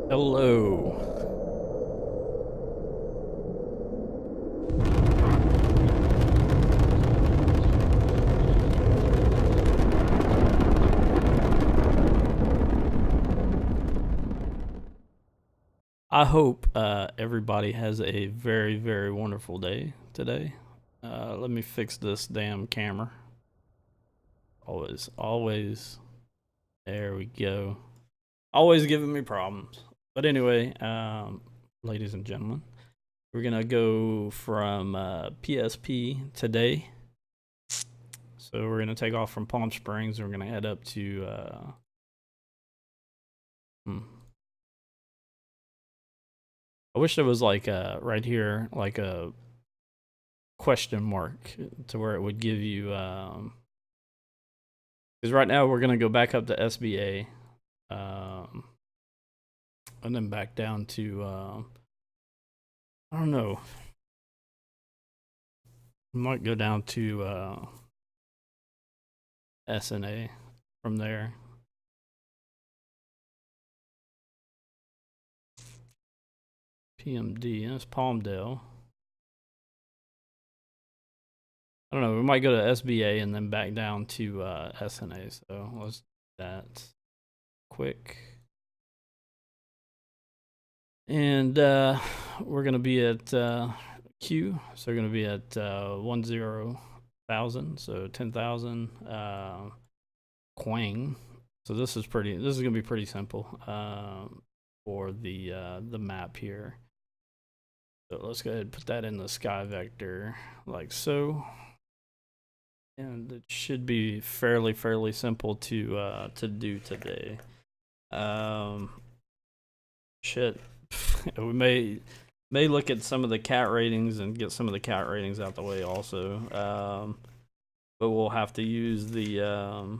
Hello. I hope everybody has a very, very wonderful day today. Let me fix this damn camera. Always. There we go. Always giving me problems. But anyway, ladies and gentlemen, we're going to go from PSP today. So we're going to take off from Palm Springs and we're going to head up to I wish there was like right here, like a question mark to where it would give you, because right now we're going to go back up to SBA, and then back down to, I don't know, we might go down to SNA from there. PMD, and it's Palmdale. I don't know, we might go to SBA and then back down to SNA, so let's do that quick. And we're going to be at Q, so we're going to be at 10,000, so 10,000 Quang. So this is going to be pretty simple for the map here. So let's go ahead and put that in the sky vector like so. And it should be fairly simple to do today. Shit. We may look at some of the cat ratings and get some of the cat ratings out the way also. But we'll have to use the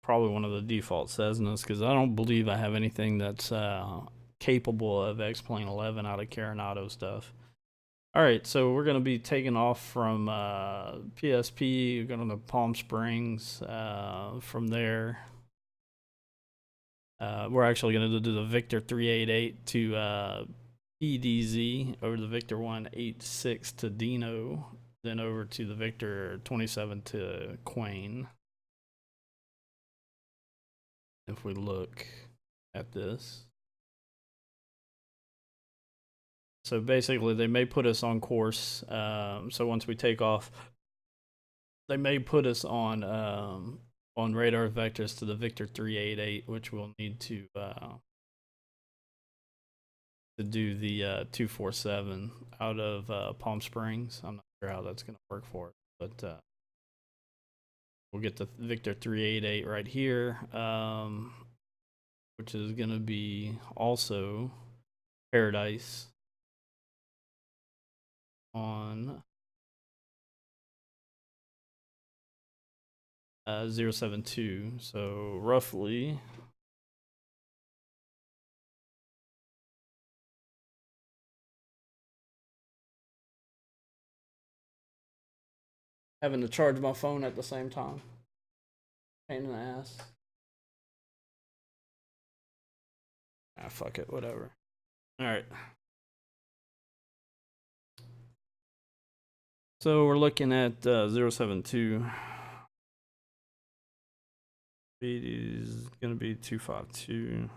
probably one of the default Cessnas, because I don't believe I have anything that's capable of Xplane 11 out of Coronado stuff. All right, so we're going to be taking off from PSP, we're going to Palm Springs. From there, we're actually going to do the Victor 388 to PDZ, over the Victor 186 to Dino, then over to the Victor 27 to Quain. If we look at this. So basically, they may put us on course. So once we take off, they may put us on radar vectors to the Victor 388, which we'll need to do the 247 out of Palm Springs. I'm not sure how that's going to work for us, but we'll get the Victor 388 right here, which is going to be also Paradise on 072. So roughly having to charge my phone at the same time. Pain in the ass. Ah, fuck it, whatever. All right. So we're looking at 072. Speed is going to be 252.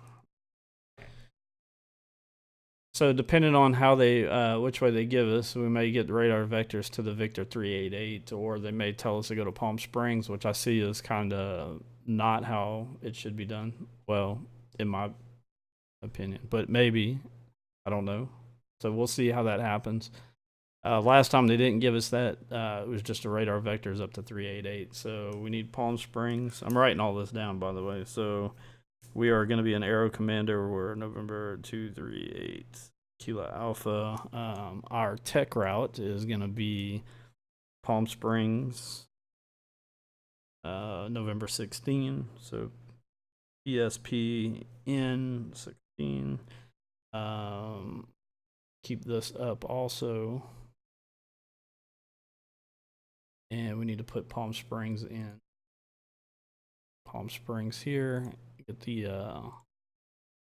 So depending on how they, which way they give us, we may get the radar vectors to the Victor 388, or they may tell us to go to Palm Springs, which I see is kind of not how it should be done. Well, in my opinion, but maybe, I don't know. So we'll see how that happens. Last time they didn't give us that. It was just a radar vectors up to 388. So we need Palm Springs. I'm writing all this down, by the way. So we are going to be an Aero Commander. We're November 238 Kilo Alpha. Our tech route is going to be Palm Springs, November 16. So PSP in 16. Keep this up also. And we need to put Palm Springs in. Palm Springs here. Get the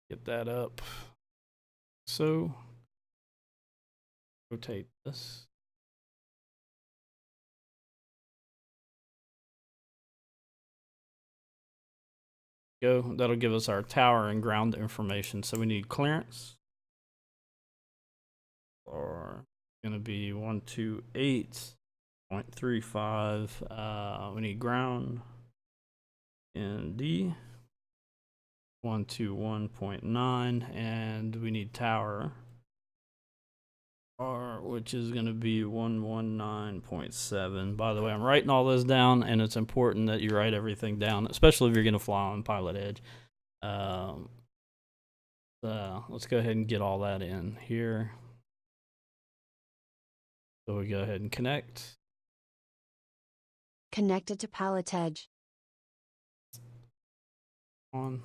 get that up. So rotate this. Go. That'll give us our tower and ground information. So we need clearance. Or gonna be 128.35. We need ground and D 121.9, and we need tower R, which is gonna be 119.7. By the way, I'm writing all this down, and it's important that you write everything down, especially if you're gonna fly on PilotEdge. Let's go ahead and get all that in here. So we go ahead and connect. Connected to PilotEdge. On.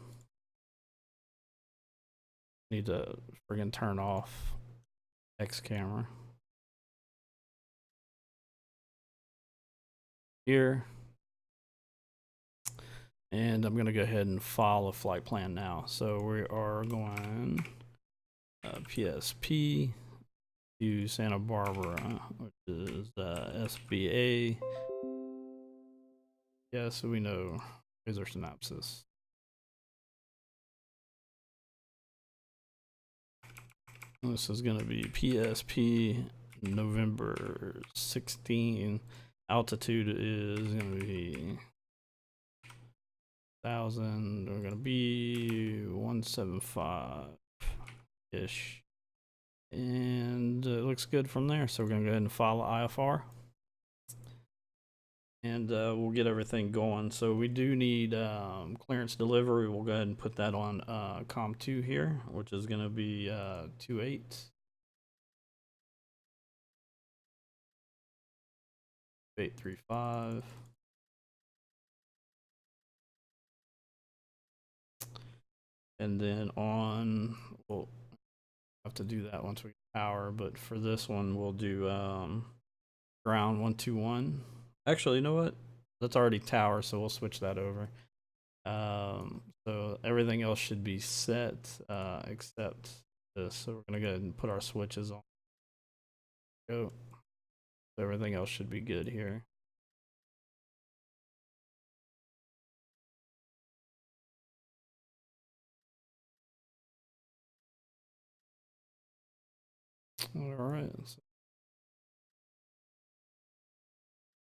Need to friggin' turn off X camera. Here. And I'm gonna go ahead and file a flight plan now. So we are going PSP to Santa Barbara, which is SBA. Yeah, so we know. Here's our synopsis. This is going to be PSP November 16. Altitude is going to be 1,000. We're going to be 175-ish. And it looks good from there. So we're going to go ahead and file IFR. And we'll get everything going. So we do need clearance delivery. We'll go ahead and put that on COM2 here, which is going to be 28. $835. And then on, we'll have to do that once we get power, but for this one, we'll do ground 121. Actually, you know what? That's already tower, so we'll switch that over. So everything else should be set except this. So we're gonna go ahead and put our switches on. Go. So everything else should be good here. All right. So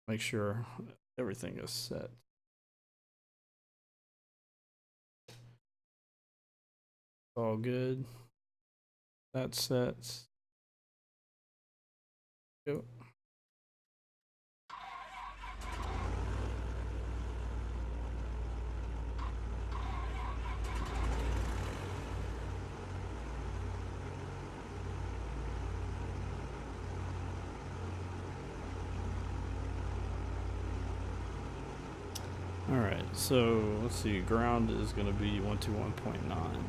make sure everything is set. All good. That's set. Go. All right, so let's see, ground is going to be 121.9.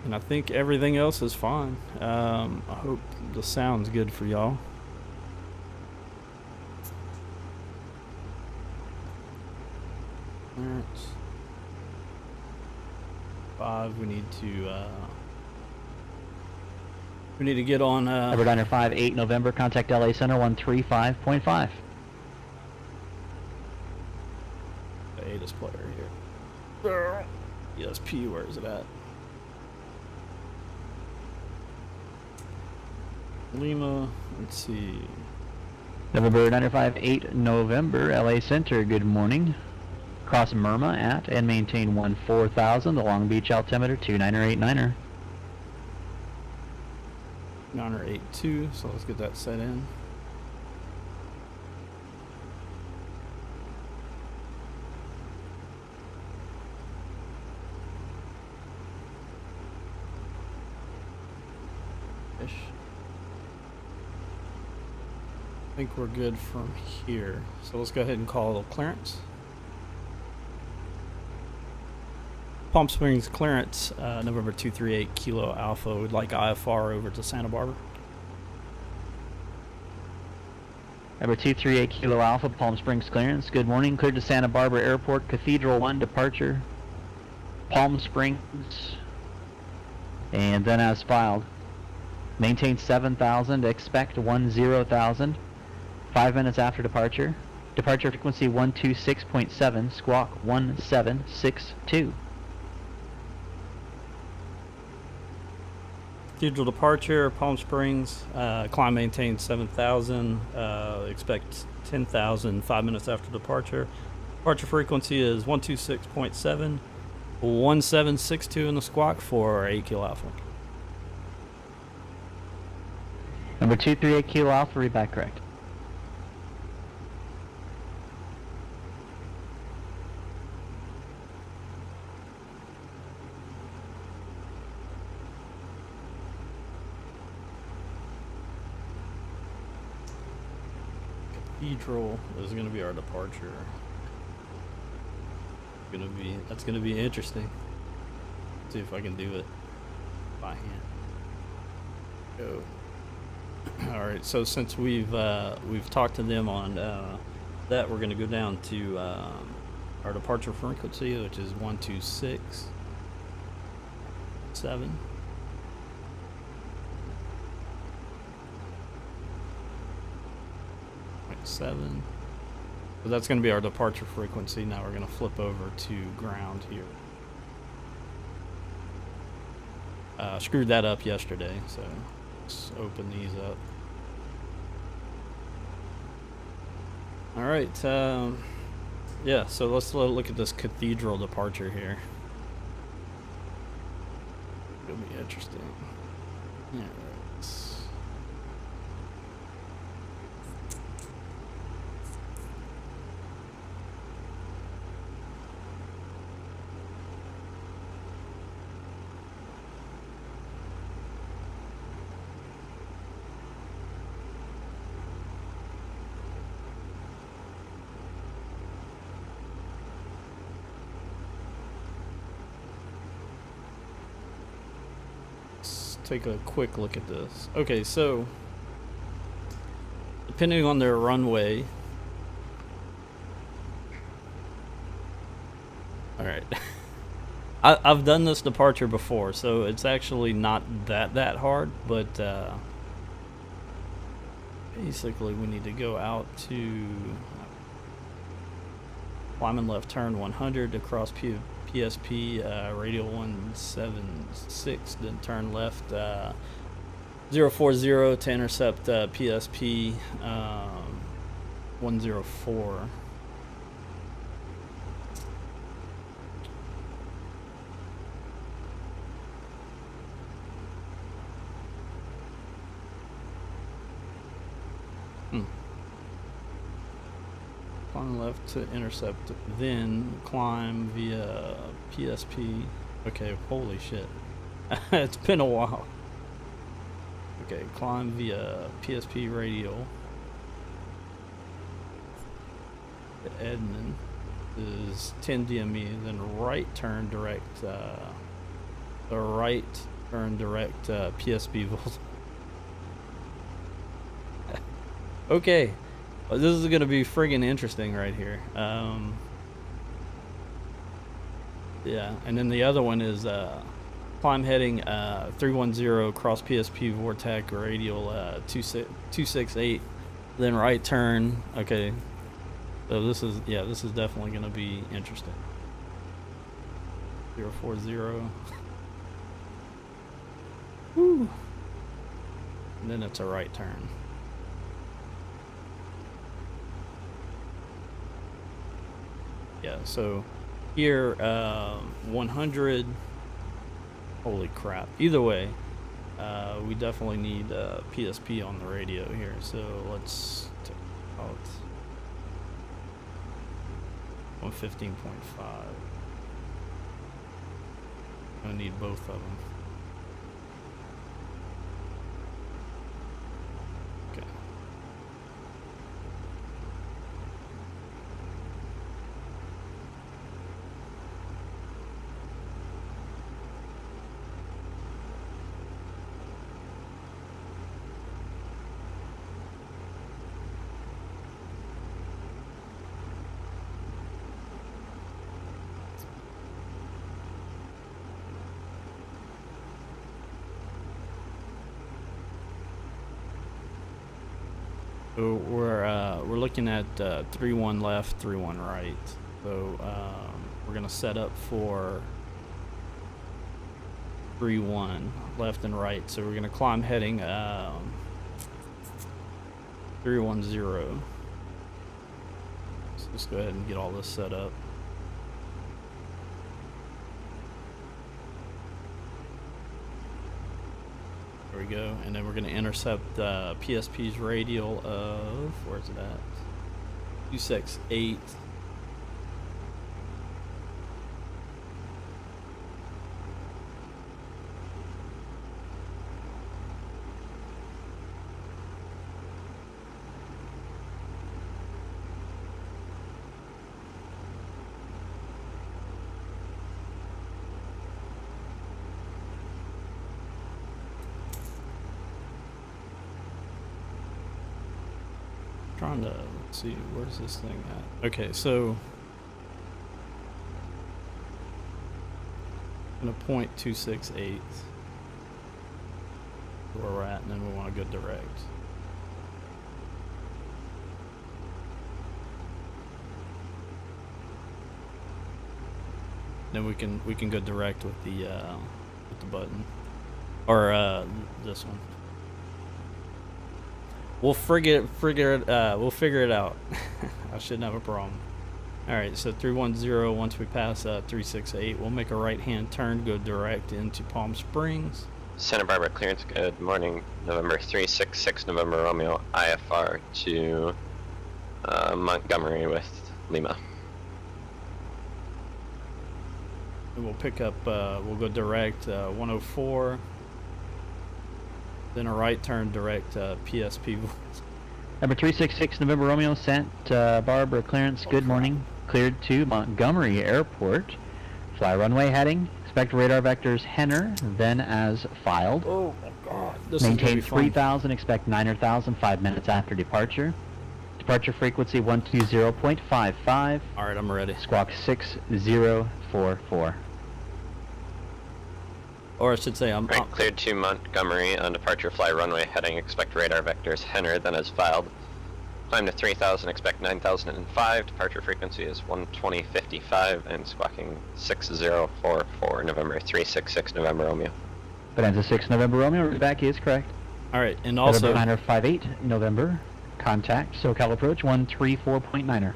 And I think everything else is fine. I hope the sound's good for y'all. Clearance. 5, we need to get on Number 958 November, contact LA Center 135.5. the ATIS player here. ESP, where is it at? Lima, let's see. November 958 November, LA Center, good morning. Cross Murma at and maintain 14,000, the Long Beach altimeter 2989er. 982, so let's get that set in. Ish. I think we're good from here. So let's go ahead and call clearance. Palm Springs clearance, November 238 Kilo Alpha. We'd like IFR over to Santa Barbara. Number 238 Kilo Alpha, Palm Springs clearance. Good morning. Cleared to Santa Barbara Airport, Cathedral 1 departure, Palm Springs, and then as filed. Maintain 7,000, expect 10,000. 5 minutes after departure. Departure frequency 126.7, squawk 1762. Cathedral departure, Palm Springs, climb maintain 7,000, expect 10,000 5 minutes after departure. Departure frequency is 126.7, 1762 in the squawk for 8 Kilo Alpha. Number 238 Kilo Alpha, read back correct. Cathedral is going to be our departure. That's going to be interesting. See if I can do it by hand. Go. All right. So since we've talked to them on that, we're going to go down to our departure frequency, which is 126.7. So that's going to be our departure frequency. Now we're going to flip over to ground here. Screwed that up yesterday, so let's open these up. All right, yeah, so let's look at this Cathedral departure here. It'll be interesting. Yeah, right. Take a quick look at this. Okay, so depending on their runway. All right. I've done this departure before, so it's actually not that hard, but basically we need to go out to climbing left turn 100 across PSP, radial 176, then turn left 040 to intercept PSP 104. Climb left to intercept, then climb via PSP. Okay, holy shit. It's been a while. Okay, climb via PSP radial. The Edmond is 10 DME, then right turn direct, PSP volt. Okay. Well, this is going to be friggin' interesting right here. Yeah, and then the other one is climb heading 310 cross PSP Vortec radial 268, then right turn. Okay, so this is definitely going to be interesting. 040. Woo. And then it's a right turn. Yeah, so here, 100, holy crap. Either way, we definitely need PSP on the radio here, so let's take out 115.5. I need both of them. Okay. So we're looking at 3-1 left, 3-1 right. So we're gonna set up for 3-1 left and right. So we're gonna climb heading 310. So let's go ahead and get all this set up. There we go, and then we're going to intercept PSP's radial of, where's it at? 268. Trying to, let's see, where's this thing at? Okay, so I'm gonna point 268 where we're at, and then we want to go direct. Then we can go direct with the button, or this one. We'll figure it out. I shouldn't have a problem. All right, so 310. Once we pass 368, we'll make a right-hand turn, go direct into Palm Springs. Santa Barbara clearance. Good morning. November 366, November Romeo IFR to Montgomery with Lima. And we'll pick up. We'll go direct 104. Then a right turn direct PSP. Number 366 November Romeo, Santa Barbara clearance. Good morning. Cleared to Montgomery Airport. Fly runway heading. Expect radar vectors Henner, then as filed. Oh my God! This Maintain is gonna be 3,000. Expect 9,000 5 minutes after departure. Departure frequency 120.55. All right, I'm ready. Squawk 6044. Or I should say, I'm Right, cleared to Montgomery on departure. Fly runway heading. Expect radar vectors Henner, then as filed. Climb to 3,000. Expect 9,005. Departure frequency is 120.55 and squawking 6044. November 366 November Romeo. Bonanza 6 November Romeo. Route back is correct. all right, and also November 958 November. Contact SoCal approach 134.9er.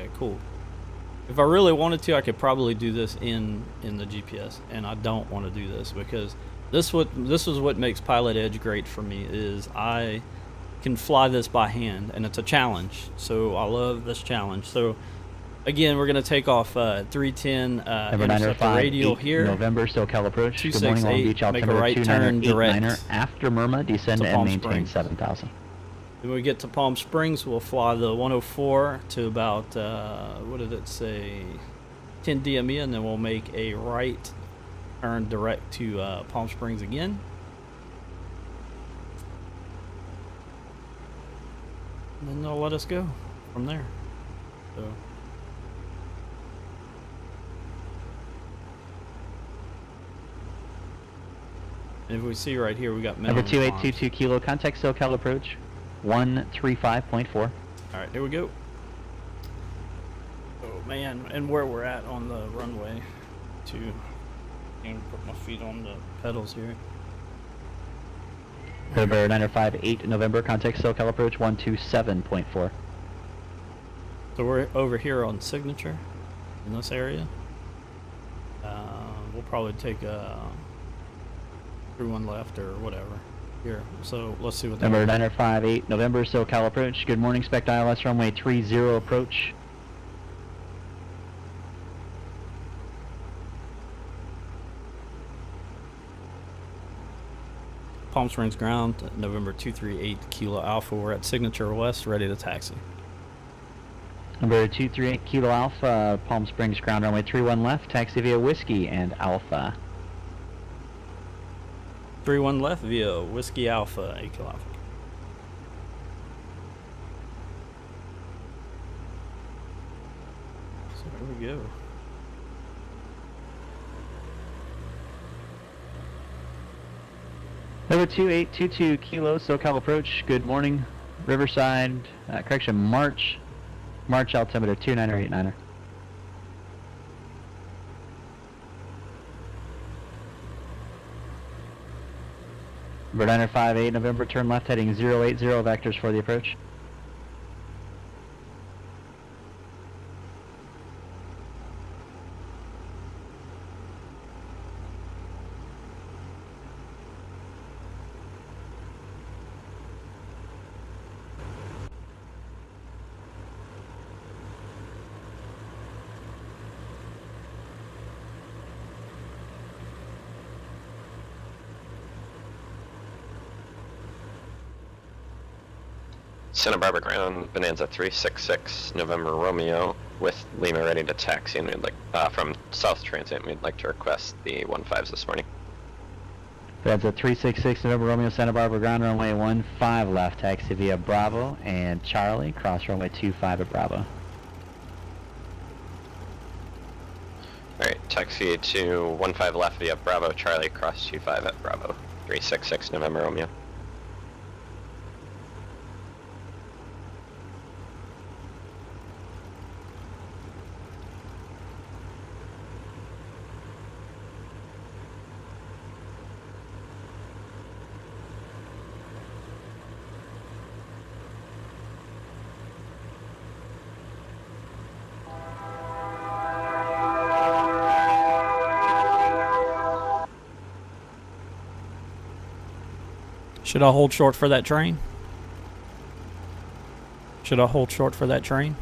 okay, cool. If I really wanted to, I could probably do this in the GPS, and I don't want to do this because this is what makes PilotEdge great for me, is I can fly this by hand, and it's a challenge. So I love this challenge. So again, we're gonna take off 310, Number intercept the 905 radial here. November SoCal approach. Good morning, Long 268, Beach make a altimeter right turn 2989er direct after Murma, descend to and Palm maintain Springs. 7,000. When we get to Palm Springs, we'll fly the 104 to about, what did it say, 10 DME, and then we'll make a right turn direct to Palm Springs again. And then they'll let us go from there. So. And if we see right here, we got Number minimum 2822 Kilo, contact SoCal approach 135.4. All right, here we go. Oh man, and where we're at on the runway, too. Can't put my feet on the pedals here. November 958 November, contact SoCal approach 127.4. So we're over here on signature in this area. We'll probably take through one left or whatever here. So let's see what that Number is. 958 November SoCal approach. Good morning, expect ILS runway 30 approach. Palm Springs ground, November 238 Kilo Alpha. We're at Signature West, ready to taxi. Number 238 Kilo Alpha, Palm Springs ground runway 31 left, taxi via Whiskey and Alpha. 31 left via Whiskey Alpha, 8 Kilo Alpha. go. Number 2822 Kilo, SoCal approach. Good morning. Riverside, correction, March altimeter 2989er. Number 958 November, turn left heading 080 vectors for the approach. Santa Barbara ground, Bonanza 366, November Romeo, with Lima ready to taxi, and we'd like, from South Transit, we'd like to request the 15s this morning. That's a 366 November Romeo, Santa Barbara ground, runway 15 left, taxi via Bravo and Charlie, cross runway 25 at Bravo. Alright, taxi to 15 left via Bravo, Charlie, cross 25 at Bravo, 366 November Romeo. Should I hold short for that train? Should I hold short for that train?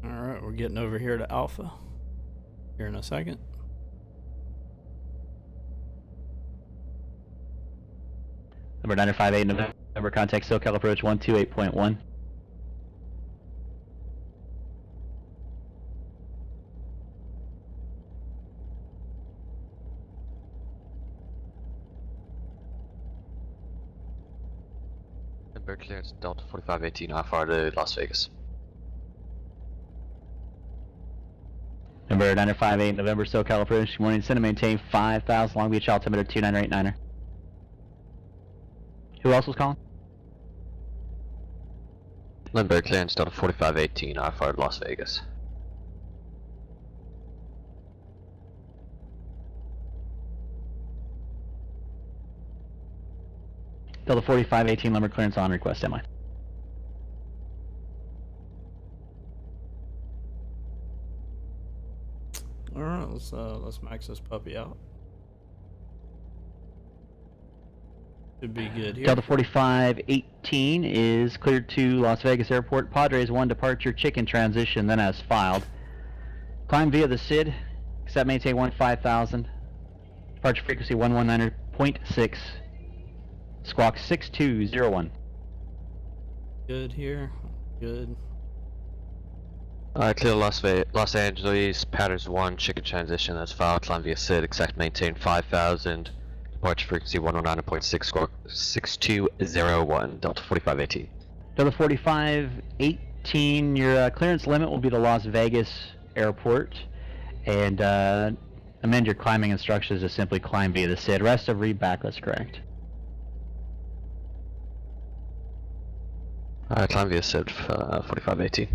Alright, we're getting over here to Alpha here in a second. Number 958 November, contact SoCal approach 128.1. Number clearance Delta 4518, how far to Las Vegas? Number 958 November, SoCal approach. Good morning, send and maintain 5,000 Long Beach altimeter 2989er. Who else was calling? Lindbergh clearance Delta 4518, how far to Las Vegas? Delta 4518 Lindbergh clearance on request, am I? Alright, let's max this puppy out. Should be good here. Delta 4518 is cleared to Las Vegas Airport. Padres 1 departure, chicken transition, then as filed. Climb via the SID, accept maintain 15,000. Departure frequency 119.6. Squawk 6201. Good here. Good. Clear Los Angeles, Patterns 1, chicken transition, that's filed, climb via SID, exact maintain 5000, departure frequency 109.6, squawk 6201, Delta 4518. Delta 4518, your clearance limit will be to Las Vegas Airport, and amend your climbing instructions to simply climb via the SID. Rest of read back, that's correct. Climb via SID 4580.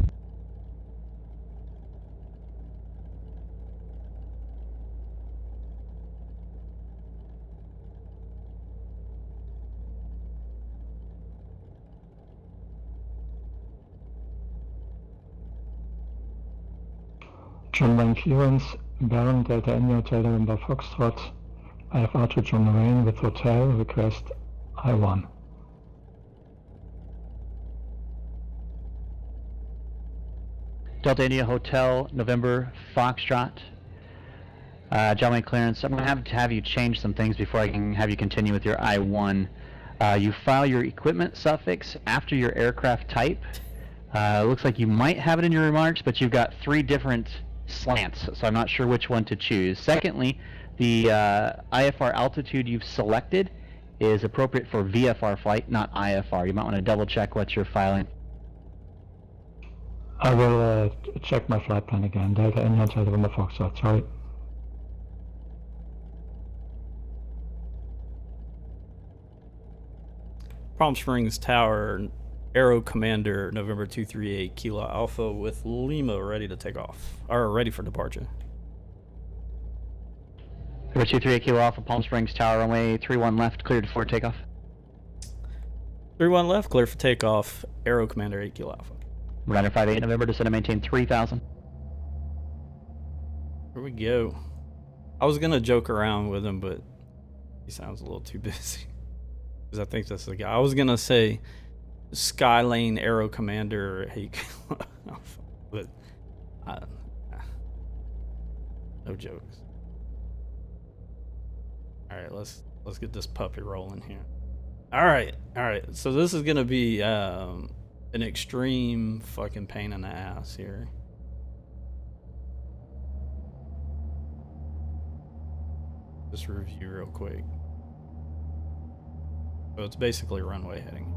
John Wayne clearance, Baron Delta India Hotel November Foxtrot, IFR to John Wayne with hotel, request I1. Delta India Hotel, November Foxtrot. John Wayne clearance. I'm going to have you change some things before I can have you continue with your I1. You file your equipment suffix after your aircraft type. It looks like you might have it in your remarks, but you've got 3 different slants, so I'm not sure which one to choose. Secondly, the IFR altitude you've selected is appropriate for VFR flight, not IFR. You might want to double check what you're filing. I will check my flight plan again. Delta India Hotel November Foxtrot, sorry. Palm Springs Tower, Aero Commander, November 238 Kilo Alpha with Lima ready to take off, or ready for departure. Number 238 Kilo Alpha, Palm Springs Tower, runway 31 left, cleared for takeoff. 31 left, clear for takeoff, Aero Commander 8 Kilo Alpha. Ryder 58 November, descend and maintain 3000. Here we go. I was gonna joke around with him, but he sounds a little too busy. Because I think that's the guy. I was gonna say Skylane Aero Commander 8 Kilo Alpha, but no jokes. All right, let's get this puppy rolling here. All right. So this is gonna be an extreme fucking pain in the ass here. Just review real quick. So it's basically runway heading.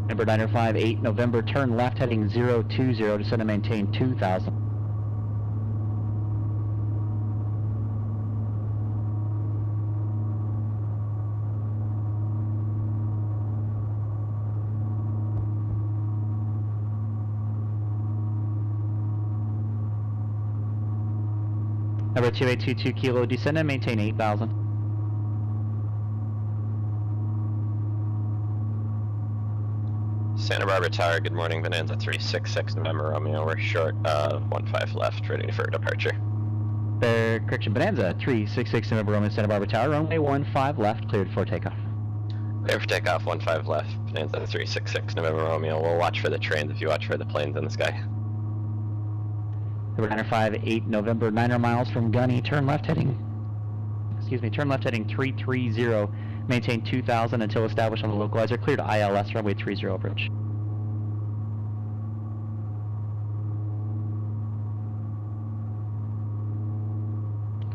Number 958 November, turn left heading 020, descend and maintain 2000. Number 2822 Kilo, descend and maintain 8000. Santa Barbara Tower, good morning, Bonanza 366 November Romeo, we're short of 15 left, ready for departure. Correction, Bonanza 366 November Romeo, Santa Barbara Tower, runway 15 left, cleared for takeoff. Clear for takeoff, 15 left, Bonanza 366 November Romeo, we'll watch for the trains if you watch for the planes in the sky. Number 958 November, 9 miles from Gunny, turn left heading 330, maintain 2000 until established on the localizer, clear to ILS, runway 30 approach.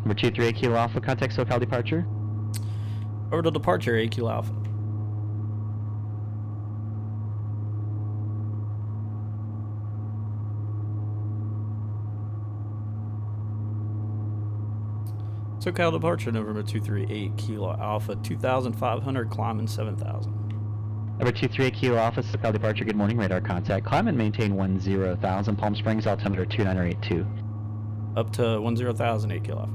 Number 238 Kilo Alpha, contact SoCal departure. Over to departure, 8 Kilo Alpha. SoCal departure, November 238 Kilo Alpha, 2,500, climbing 7,000. Number 238 Kilo Alpha, SoCal departure, good morning, radar contact. Climb and maintain 10,000, Palm Springs, altimeter 2982. Up to 10,000, 8 Kilo Alpha.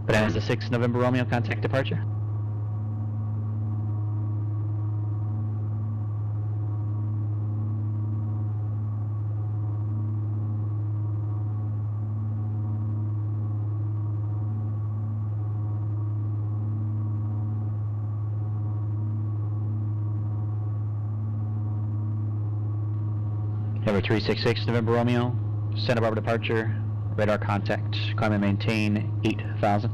Bonanza 6 November Romeo, contact departure. Number 366 November Romeo, Santa Barbara departure, radar contact, climb and maintain 8000.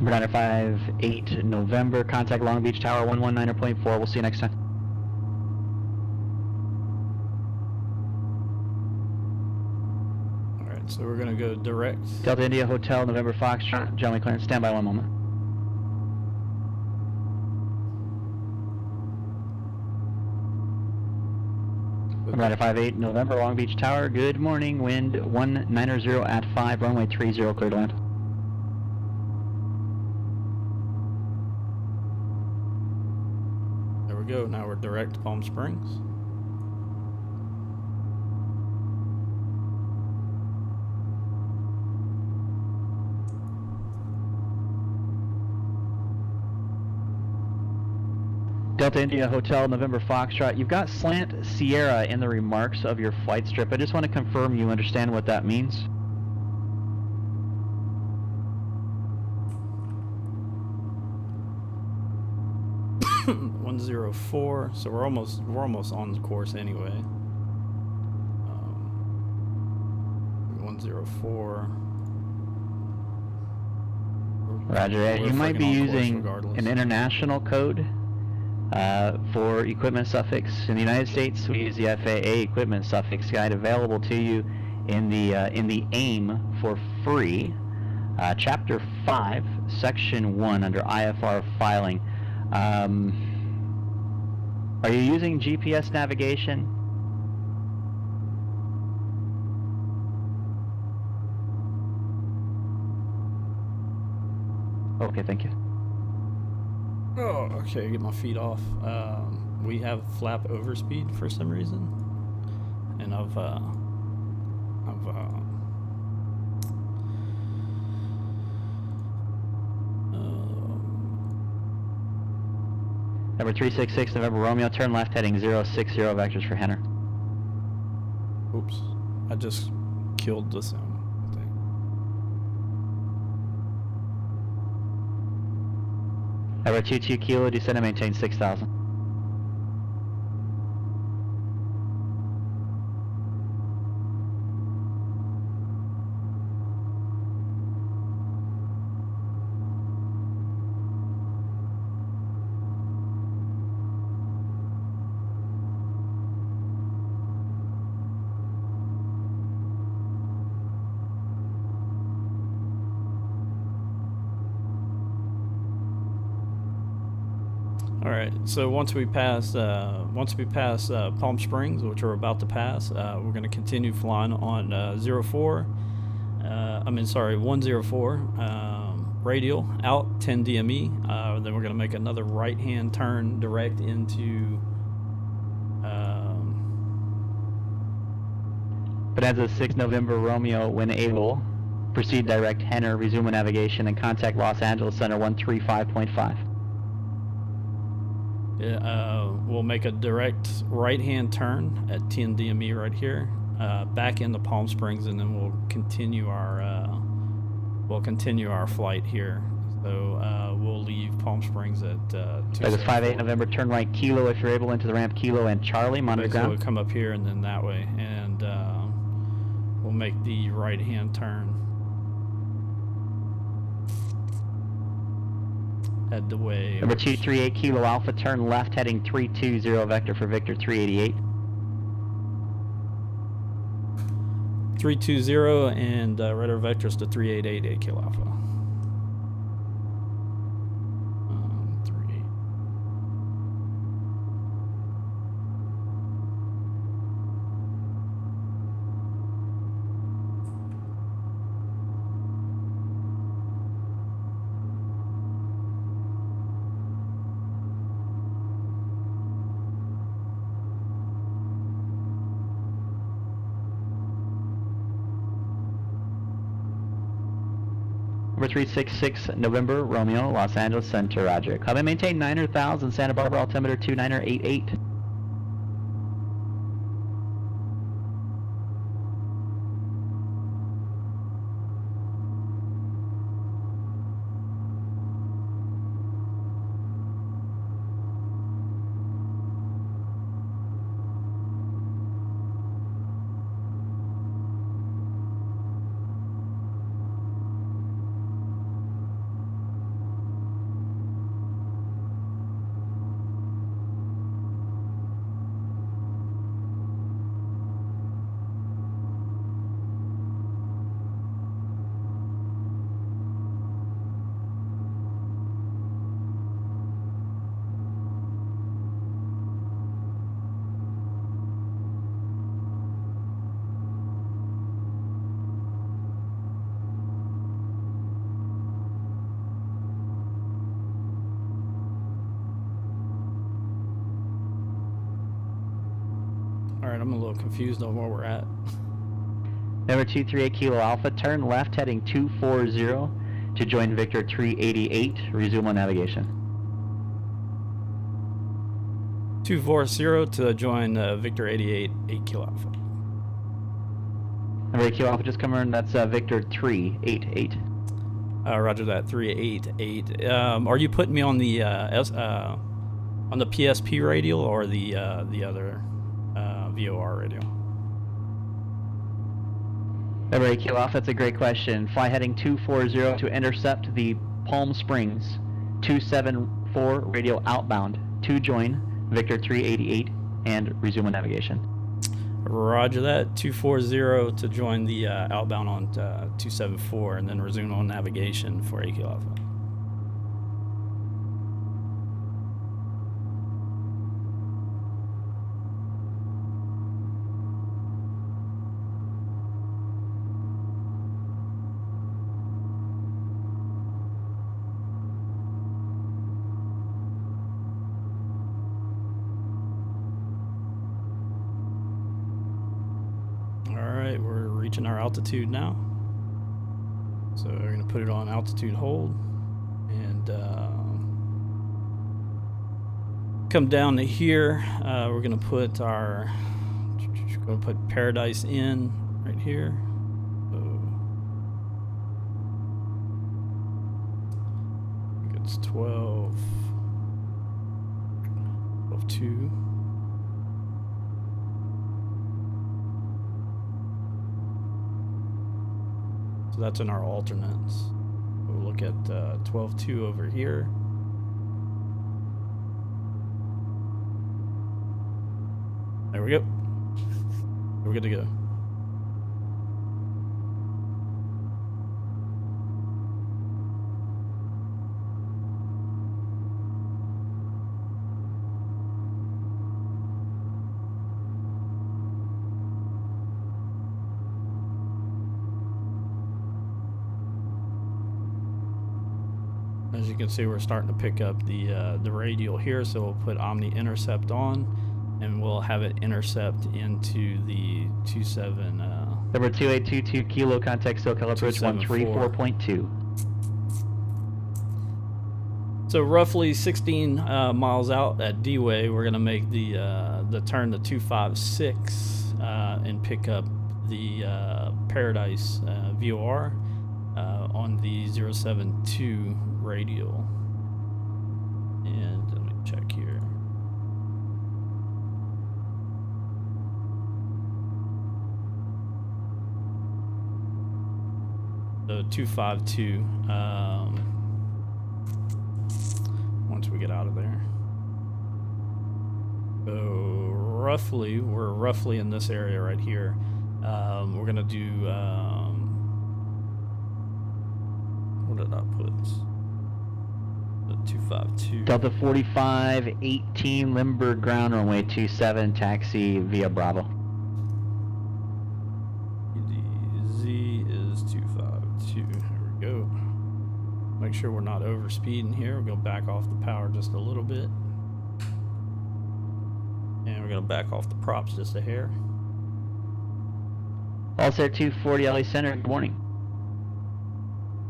Number 958 November, contact Long Beach Tower 119.4. We'll see you next time. All right, so we're gonna go direct. Delta India Hotel, November Foxtrot, gentlemen clearance, stand by 1 moment. Number 958 November, Long Beach Tower, good morning, wind 190 at 5, runway 30, clear to land. There we go. Now we're direct to Palm Springs. Delta India Hotel, November Foxtrot. You've got Slant Sierra in the remarks of your flight strip. I just want to confirm you understand what that means. Hmm, 104. So we're almost on course anyway. 104. Roger. We're You might be freaking on course using regardless. an international code for equipment suffix. In the United States, we use the FAA equipment suffix guide available to you in the AIM for free. Chapter 5, Section 1 under IFR filing. Are you using GPS navigation? Okay, thank you. Oh, okay. Get my feet off. We have flap overspeed for some reason, and Number 366, November Romeo, turn left heading 060 vectors for Henner. oops, I just killed the sound thing. Number 22 Kilo, descend and maintain 6,000. All right. So once we pass Palm Springs, which we're about to pass, we're going to continue flying on 04. 104 radial out 10 DME. Then we're going to make another right-hand turn direct into. Bonanza 6 November Romeo, when able, proceed direct Henner, resume navigation, and contact Los Angeles Center 135.5. We'll make a direct right-hand turn at 10 DME right here, back into Palm Springs, and then we'll continue our flight here. So we'll leave Palm Springs at. Vegas 58 November, turn right Kilo if you're able into the ramp Kilo and Charlie, monitor So we'll ground. come up here and then that way, and we'll make the right-hand turn. Head the way. Number 238 Kilo Alpha, turn left heading 320 vector for Victor 388. 320 and radar vectors to 3888 Kilo Alpha. 38. Number 366 November Romeo, Los Angeles Center, roger. Come and maintain 9,000 Santa Barbara, altimeter 2988. All right, I'm a little confused on where we're at. Number 238 Kilo Alpha, turn left heading 240 to join Victor 388. Resume on navigation. 240 to join Victor 88, 8 Kilo Alpha. Number 8 Kilo Alpha, just come in. That's Victor 388. Roger that, 388. Are you putting me on the on the PSP radial or the other VOR radial? Number 8 Kilo Alpha, that's a great question. Fly heading 240 to intercept the Palm Springs 274 radial outbound to join Victor 388 and resume on navigation. Roger that, 240 to join the outbound on 274 and then resume on navigation for 8 Kilo Alpha. Alright, we're reaching our altitude now. So we're going to put it on altitude hold and come down to here. We're going to put Paradise in right here. So I think it's 12.2. So that's in our alternates. We'll look at 12.2 over here. There we go. We're good to go. As you can see, we're starting to pick up the radial here, so we'll put Omni Intercept on, and we'll have it intercept into the 27. Number 2822 Kilo, contact SoCal approach 134.2. So roughly 16 miles out at D-Way, we're gonna make the turn to 256 and pick up the Paradise VOR on the 072 radial. And let me check here. So 252 once we get out of there. So roughly, we're roughly in this area right here. We're gonna do what did I put? The 252. Delta 45, 18, Limburg ground runway 27, taxi via Bravo. Z is 252. There we go. Make sure we're not over speeding here. We're gonna back off the power just a little bit. And we're gonna back off the props just a hair. Also 240 LA Center, good morning.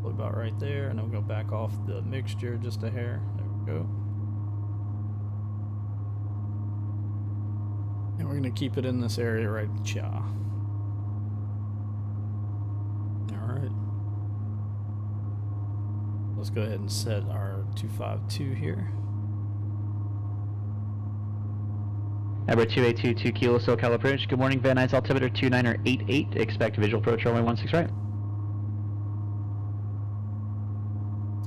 About right there, and I'm gonna back off the mixture just a hair. There we go. And we're gonna keep it in this area right cha. Alright. Let's go ahead and set our 252 here. Number 2822 Kilo, SoCal approach. Good morning, Van Nuys altimeter 2988. Expect visual approach runway 16 right.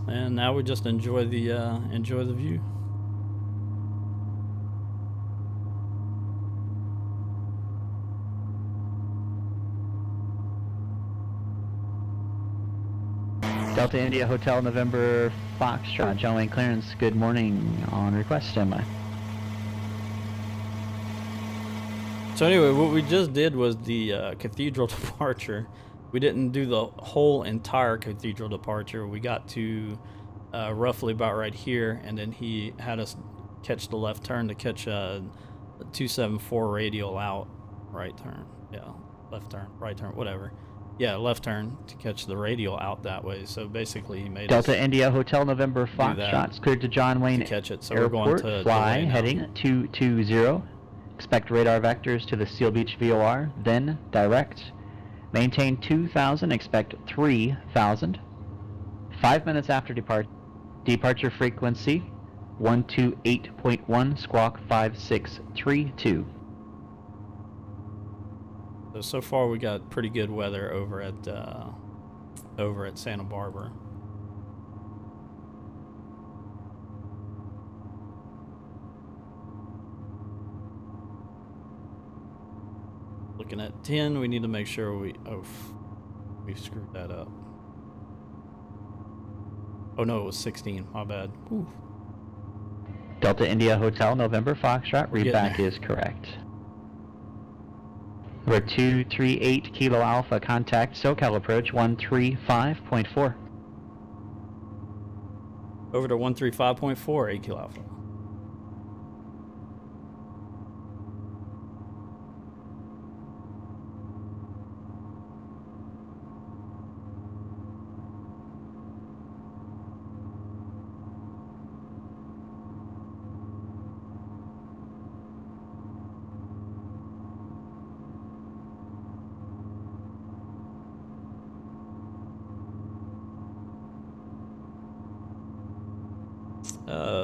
And now we just enjoy the view. Delta India Hotel November Foxtrot, John Wayne clearance. Good morning, on request, standby. So anyway, what we just did was the cathedral departure. We didn't do the whole entire cathedral departure. We got to roughly about right here, and then he had us catch the left turn to catch a 274 radial out right turn. Yeah, left turn, right turn, whatever. Yeah, left turn to catch the radial out that way. So basically, he made Delta us India Hotel November that Foxtrot's cleared to John Wayne to catch it. So Airport. we're going to Fly delay now. heading 220. Expect radar vectors to the Seal Beach VOR. Then direct. Maintain 2,000. Expect 3,000. 5 minutes after departure frequency 128.1 squawk 5632. So far we got pretty good weather over at Santa Barbara. Looking at 10, we need to make sure we screwed that up. Oh no, it was 16. My bad. Ooh. Delta India Hotel November Foxtrot. We're getting Readback there. is correct. Number 238 Kilo Alpha, contact SoCal approach 135.4. Over to 135.4, 8 Kilo Alpha.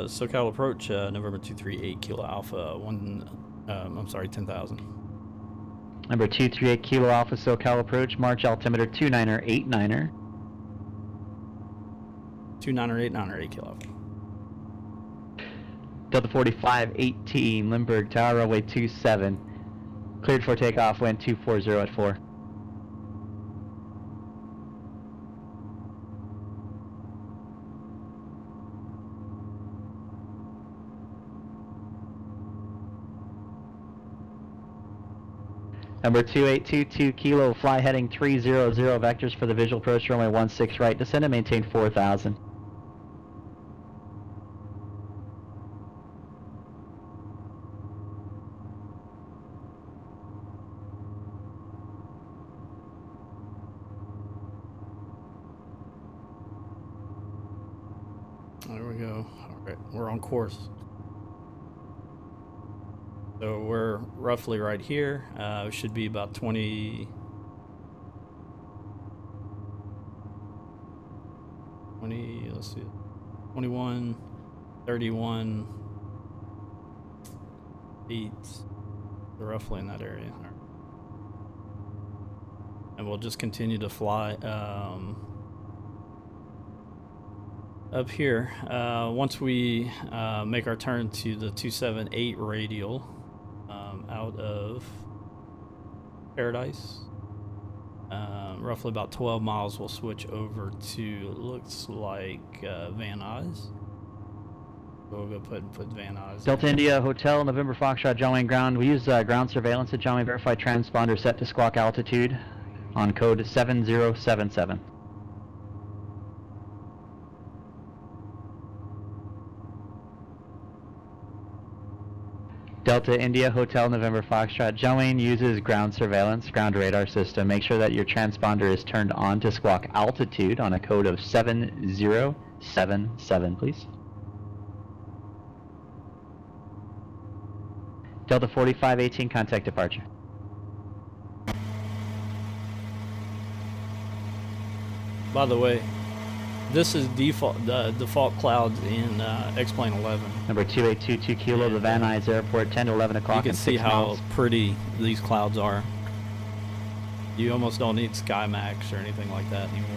SoCal approach, November 238 Kilo Alpha, 10,000. Number 238 Kilo Alpha SoCal approach, March altimeter 29er89er. 29er89er, 8 Kilo Alpha. Delta 4518 Limburg Tower runway 27. Cleared for takeoff, wind 240 at 4. Number 2822 Kilo, fly heading 300 vectors for the visual approach runway 16 right, descend and maintain 4,000. There we go. All right, we're on course. So we're roughly right here. We should be about 20, let's see, 21, 31 feet. So roughly in that area. All right. And we'll just continue to fly up here. Once we make our turn to the 278 radial, out of Paradise, roughly about 12 miles, we'll switch over to, looks like Van Nuys. We'll go put Van Nuys. Delta India Hotel November Foxtrot John Wayne ground. We use ground surveillance at John Wayne. Verified transponder set to squawk altitude on code 7077. Delta India Hotel November Foxtrot John Wayne uses ground surveillance, ground radar system. Make sure that your transponder is turned on to squawk altitude on a code of 7077, please. Delta 4518, contact departure. By the way, this is default clouds in Xplane 11. Number 2822 Kilo, the Van Nuys Airport, 10 to 11 o'clock. You can and see 6 how miles. pretty these clouds are. You almost don't need SkyMax or anything like that anymore.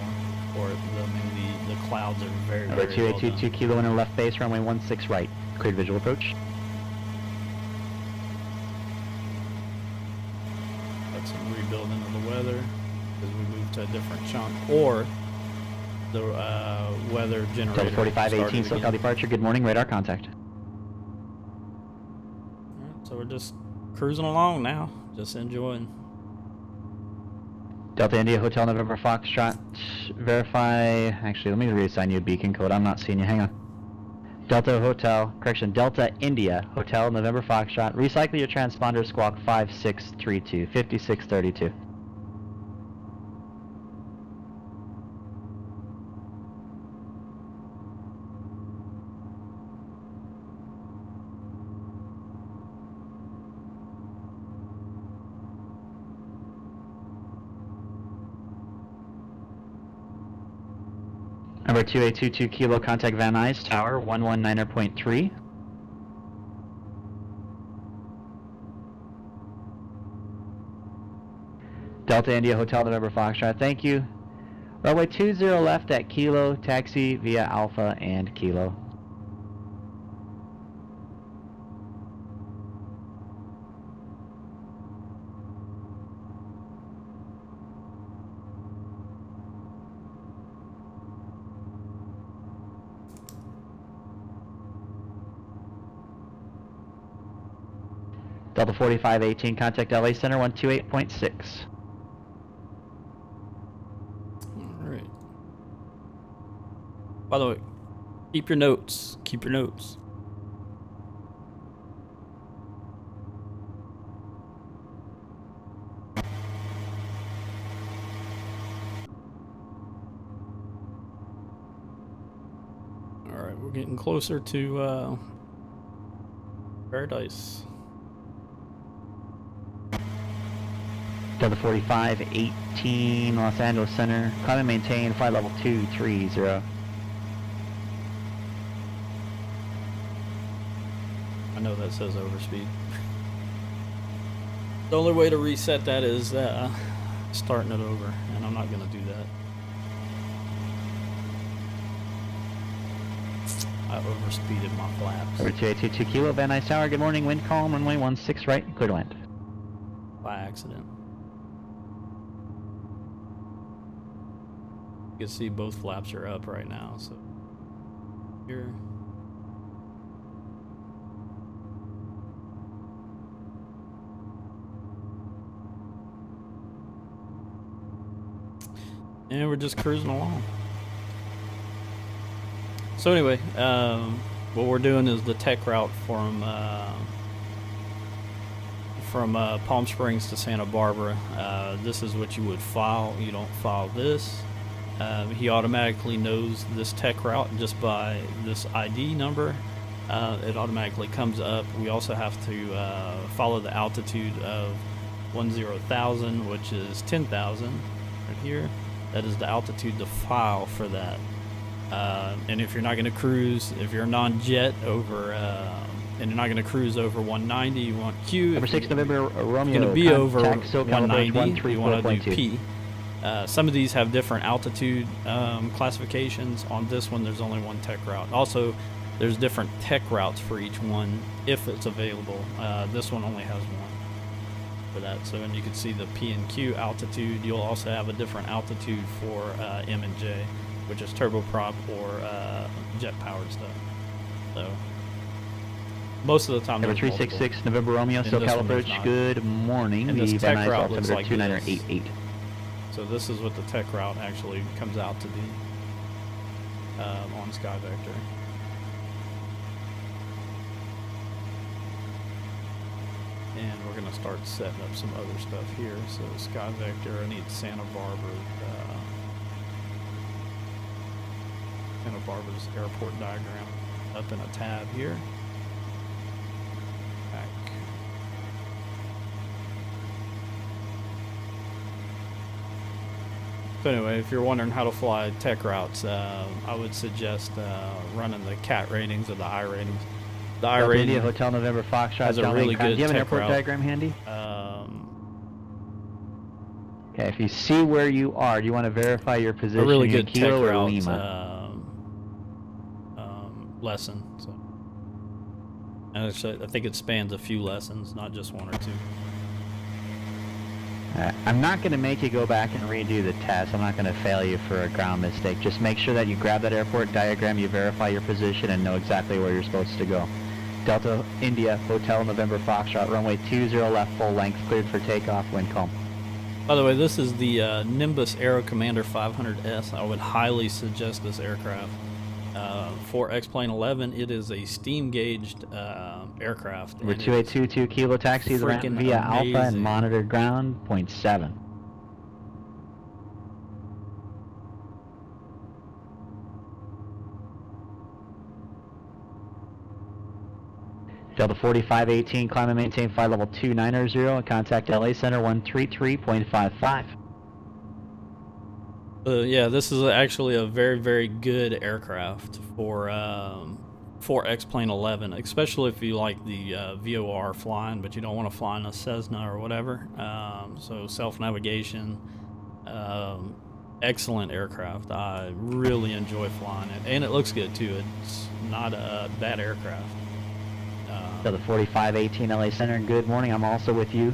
The clouds are very, Number very well 2822 done. Kilo, in a left base, runway 16 right. Cleared visual approach. Got some rebuilding of the weather as we move to a different chunk, or the weather generator. Delta 4518, started SoCal again. departure. Good morning, radar contact. Alright, so we're just cruising along now, just enjoying. Delta India Hotel November Foxtrot. Verify. Actually, let me reassign you a beacon code. I'm not seeing you. Hang on. Delta India Hotel November Foxtrot. Recycle your transponder, squawk 5632, 5632. Number 2822 Kilo, contact Van Nuys Tower 119.3. Delta India Hotel November Foxtrot, thank you. Runway 20 left at Kilo, taxi via Alpha and Kilo. Delta 4518, contact LA Center 128.6. Alright. By the way, keep your notes. Keep your notes. Alright, we're getting closer to Paradise. Delta 4518, Los Angeles Center. Climb and maintain flight level 230. I know that says overspeed. The only way to reset that is starting it over, and I'm not going to do that. I overspeeded my flaps Number 2822 Kilo, Van Nuys Tower. Good morning, wind calm, runway 16 right, clear to land. by accident. You can see both flaps are up right now, so here. And we're just cruising along. So anyway, what we're doing is the tech route from Palm Springs to Santa Barbara. This is what you would file. You don't file this. He automatically knows this tech route just by this ID number. It automatically comes up. We also have to follow the altitude of 10,000, which is 10,000 right here. That is the altitude to file for that. And if you're not going to cruise, if you're non-jet over, and you're not going to cruise over 190, you want Q. Number 6 November Romeo. Going to be over SoCal 190, you want to do 134.2. P. Some of these have different altitude classifications. On this one, there's only one tech route. Also, there's different tech routes for each one if it's available. This one only has one for that. So, and you can see the P and Q altitude. You'll also have a different altitude for M and J, which is turboprop or jet-powered stuff. So, most of the time, Number there's multiple. 366 November Romeo, And this SoCal one approach. is not. Good morning. And The this Van tech Nuys route looks altimeter like this. 2988. So this is what the tech route actually comes out to be on Sky Vector. And we're going to start setting up some other stuff here. So Sky Vector, I need Santa Barbara's airport diagram up in a tab here. Back. So anyway, if you're wondering how to fly tech routes, I would suggest running the CAT ratings or the I ratings. The I Delta rating India Hotel November Foxtrot. has a downlink really con- good Do you have an tech airport route. diagram handy? Okay, if you see where you are, do you want to verify your position? A really in good tech Kilo or route Lima? lesson. So, and actually, I think it spans a few lessons, not just one or two. I'm not going to make you go back and redo the test. I'm not going to fail you for a ground mistake. Just make sure that you grab that airport diagram, you verify your position, and know exactly where you're supposed to go. Delta India Hotel November Foxtrot, runway 20 left full length, cleared for takeoff, wind calm. By the way, this is the Nimbus Aero Commander 500S. I would highly suggest this aircraft. For Xplane 11, it is a steam-gauged aircraft. Number and it is 2822 Kilo taxi the ramp freaking via Alpha and amazing. monitored ground, 0.7. Delta 4518, climb and maintain flight level 290 and contact LA Center 133.55. Yeah, this is actually a very, very good aircraft for Xplane 11, especially if you like the VOR flying, but you don't want to fly in a Cessna or whatever. So self-navigation, excellent aircraft. I really enjoy flying it, and it looks good too. It's not a bad aircraft. Delta 4518 LA Center, good morning, I'm also with you.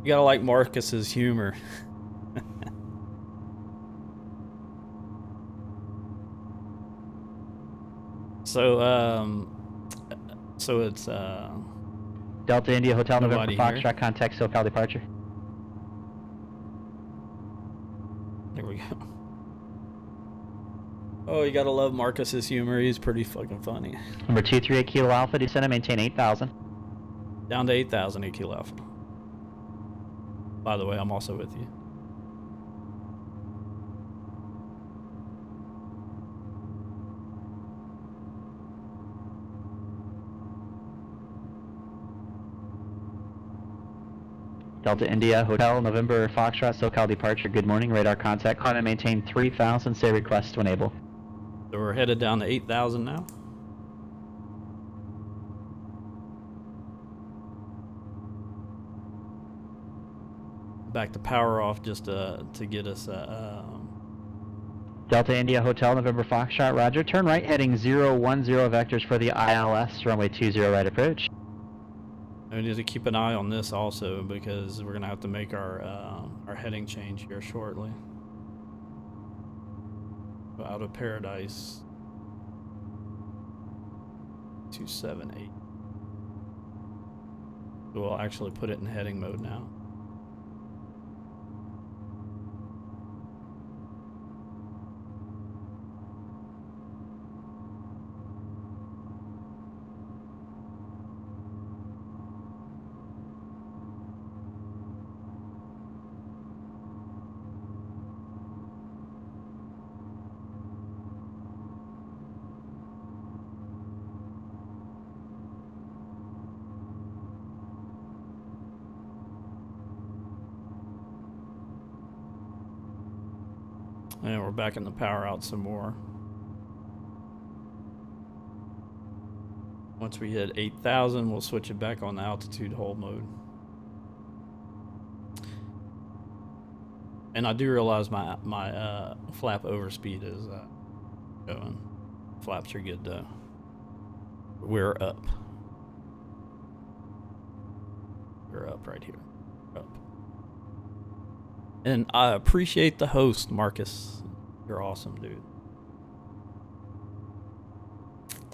You gotta like Marcus's humor. So it's Delta India Hotel November Nobody here. Foxtrot, contact SoCal departure. there we go. Oh, you gotta love Marcus's humor. He's pretty fucking funny. Number 238 Kilo Alpha, descend and maintain 8,000. Down to 8,000 8 Kilo Alpha. By the way, I'm also with you. Delta India Hotel November Foxtrot, SoCal departure, good morning, radar contact, climb and maintain 3,000, say request to enable. So we're headed down to 8,000 now. Back to power off just to get us Delta India Hotel November Foxtrot, roger, turn right heading 010 vectors for the ILS, runway 20 right approach. we need to keep an eye on this also because we're gonna have to make our heading change here shortly. Out of Paradise 278. We'll actually put it in heading mode now. And we're backing the power out some more. Once we hit 8,000, we'll switch it back on the altitude hold mode. And I do realize my flap overspeed is going. Flaps are good though. We're up. We're up right here. Up. And I appreciate the host, Marcus. You're awesome, dude.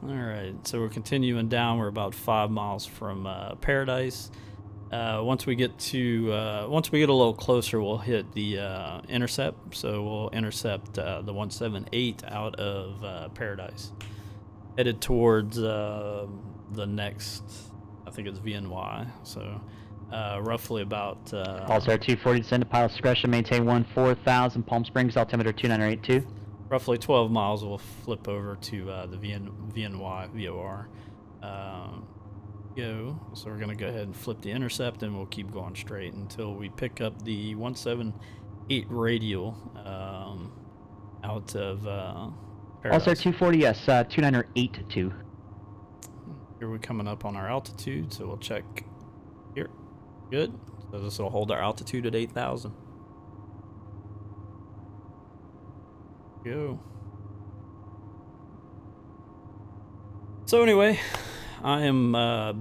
Alright, so we're continuing down. We're about 5 miles from Paradise. Once we get a little closer, we'll hit the intercept. So we'll intercept the 178 out of Paradise. Headed towards the next, I think it's VNY. So roughly about Also 240, descend to pilot discretion, maintain 14,000, Palm Springs, altimeter 2982. roughly 12 miles. We'll flip over to the VNY VOR. Go. So we're gonna go ahead and flip the intercept, and we'll keep going straight until we pick up the 178 radial out of Paradise. Also 240, yes, 2982. Here we're coming up on our altitude, so we'll check here. Good. So this will hold our altitude at 8,000. Go. So anyway, I am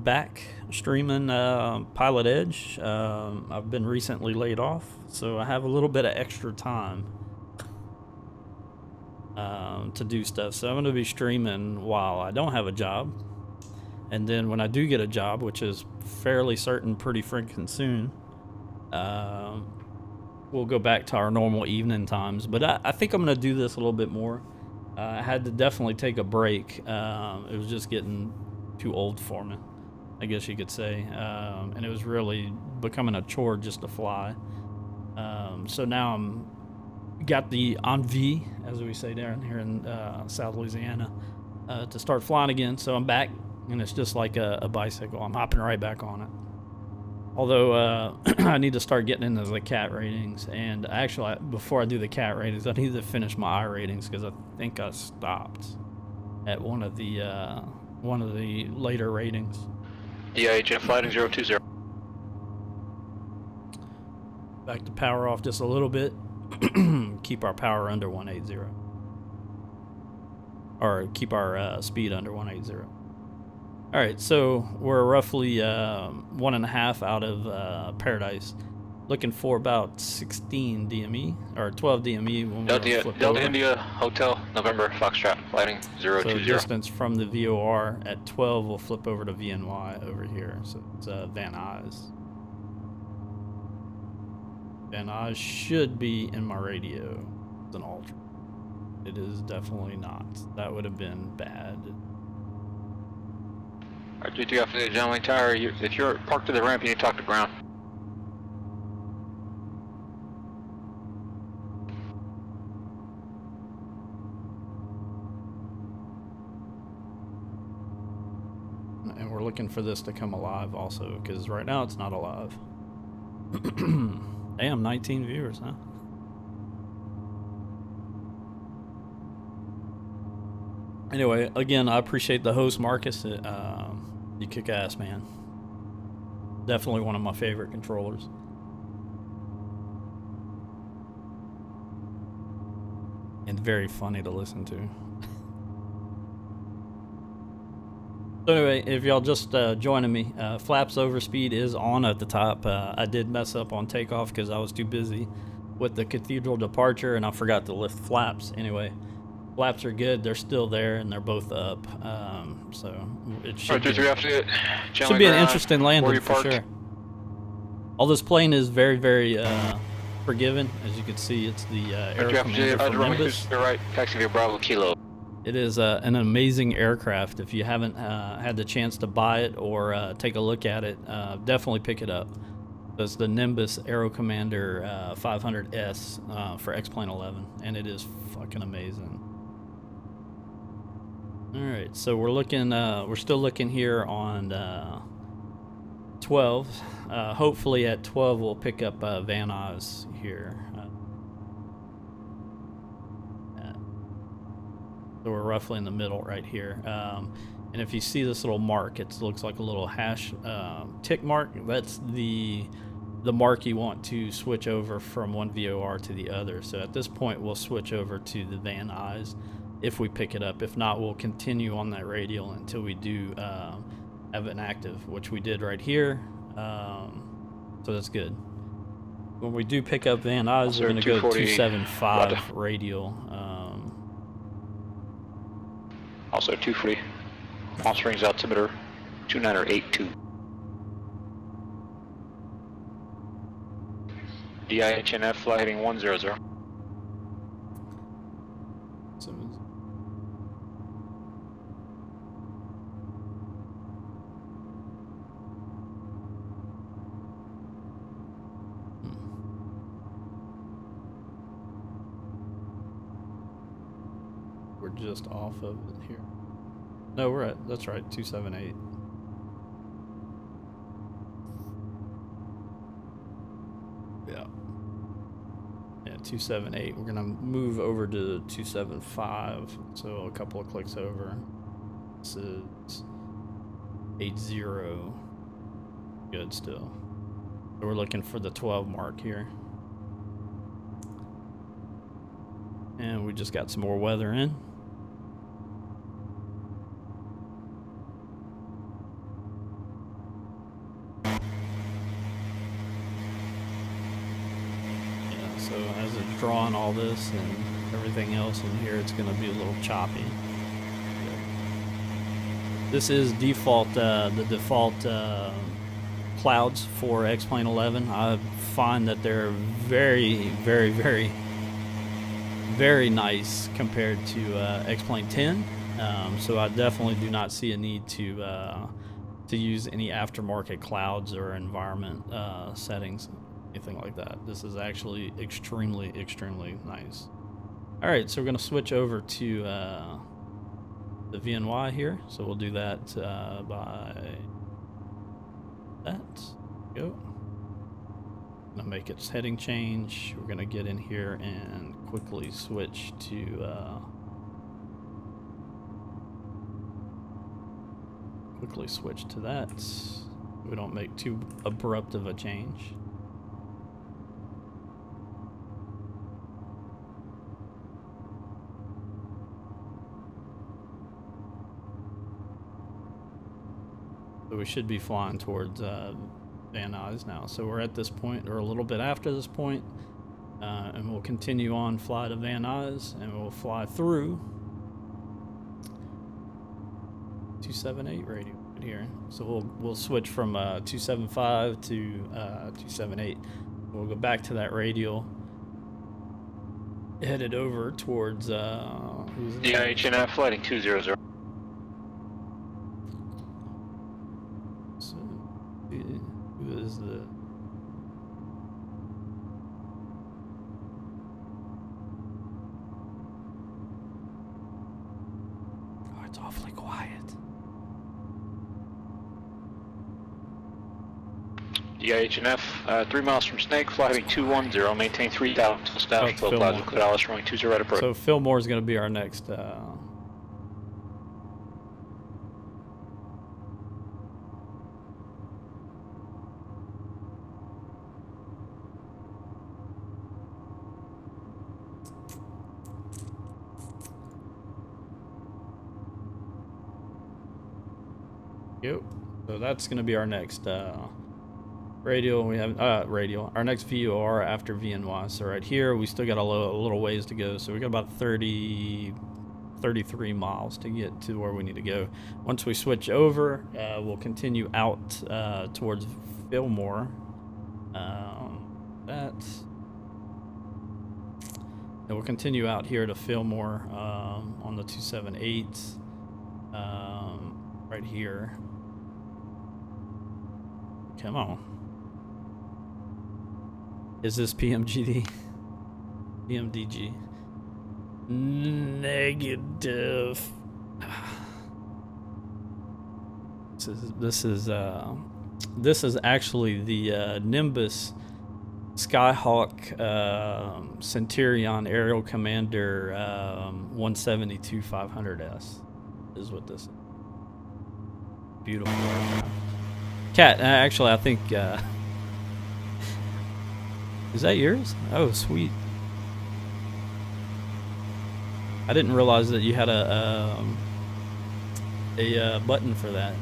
back streaming PilotEdge. I've been recently laid off, so I have a little bit of extra time to do stuff. So I'm going to be streaming while I don't have a job. And then when I do get a job, which is fairly certain pretty freaking soon, we'll go back to our normal evening times. But I think I'm going to do this a little bit more. I had to definitely take a break. It was just getting too old for me, I guess you could say. And it was really becoming a chore just to fly. So now I'm got the envie, as we say down here in South Louisiana, to start flying again. So I'm back, and it's just like a bicycle. I'm hopping right back on it. Although I need to start getting into the cat ratings, and actually before I do the cat ratings, I need to finish my I ratings because I think I stopped at one of the later ratings. DIHF flighting 020. Back to power off just a little bit. Keep our power under 180, or keep our speed under 180. All right, so we're roughly 1.5 out of Paradise, looking for about 16 DME or 12 DME when we flip Delta over. India Hotel November Foxtrot flighting 020. So distance from the VOR at 12, we'll flip over to VNY over here. So it's Van Nuys. Van Nuys should be in my radio. It's an Ultra. It is definitely not. That would have been bad. R2 off the John Wayne Tower. If you're parked to the ramp, you need to talk to ground. And we're looking for this to come alive also, because right now it's not alive. Damn, 19 viewers, huh? Anyway, again, I appreciate the host, Marcus. You kick ass, man. Definitely one of my favorite controllers. And very funny to listen to. So anyway, if y'all just joining me, flaps overspeed is on at the top. I did mess up on takeoff because I was too busy with the cathedral departure and I forgot to lift flaps. Anyway, flaps are good. They're still there and they're both up. So it should be, should be an interesting landing for sure. All this plane is very, very forgiving. As you can see, it's the Aero commander from Nimbus. Right, taxi via Bravo Kilo. It is an amazing aircraft. If you haven't had the chance to buy it or take a look at it, definitely pick it up. It's the Nimbus Aero Commander 500S for Xplane 11, and it is fucking amazing. All right, so we're looking. We're still looking here on 12. Hopefully at 12 we'll pick up Van Nuys here. So we're roughly in the middle right here. And if you see this little mark, it looks like a little hash tick mark. That's the mark you want to switch over from one VOR to the other. So at this point, we'll switch over to the Van Nuys if we pick it up. If not, we'll continue on that radial until we do have an active, which we did right here. So that's good. When we do pick up Van Nuys, we're going to go 275 radial. Also 240. Palm Springs altimeter 2982. DIHNF fly heading 100. We're just off of it here. No, we're at, that's right, 278. Yeah. Yeah, 278. We're gonna move over to 275. So a couple of clicks over. This is 80. Good still. So we're looking for the 12 mark here. And we just got some more weather in. So as it's drawing all this and everything else in here, it's going to be a little choppy. This is default, the default clouds for Xplane 11. I find that they're very, very, very, very nice compared to Xplane 10. So I definitely do not see a need to use any aftermarket clouds or environment settings, anything like that. This is actually extremely, extremely nice. All right, so we're going to switch over to the VNY here. So we'll do that by that. Go. I'm going to make its heading change. We're going to get in here and quickly switch to that. We don't make too abrupt of a change. So we should be flying towards Van Nuys now. So we're at this point, or a little bit after this point, and we'll continue on, fly to Van Nuys, and we'll fly through 278 radio right here. So we'll switch from 275 to 278. We'll go back to that radial, headed over towards HNF flighting 200. So who is the it's awfully quiet. HNF, 3 miles from Snake, flighting 210, maintain 3,000 until established, Phil Plaza Moore. Dallas, runway 20 right approach. So Fillmore is going to be our next Yep. So that's going to be our next radial. We have our next VOR after VNY. So right here, we still got a little ways to go. So we got about 33 miles to get to where we need to go. Once we switch over, we'll continue out towards Fillmore. And we'll continue out here to Fillmore on the 278 right here. Come on. Is this PMGD? PMDG. Negative. This is actually the Nimbus Skyhawk Centurion Aerial Commander 172-500S is what this is. Beautiful. Cat, actually, I think, is that yours? Oh, sweet. I didn't realize that you had a button for that.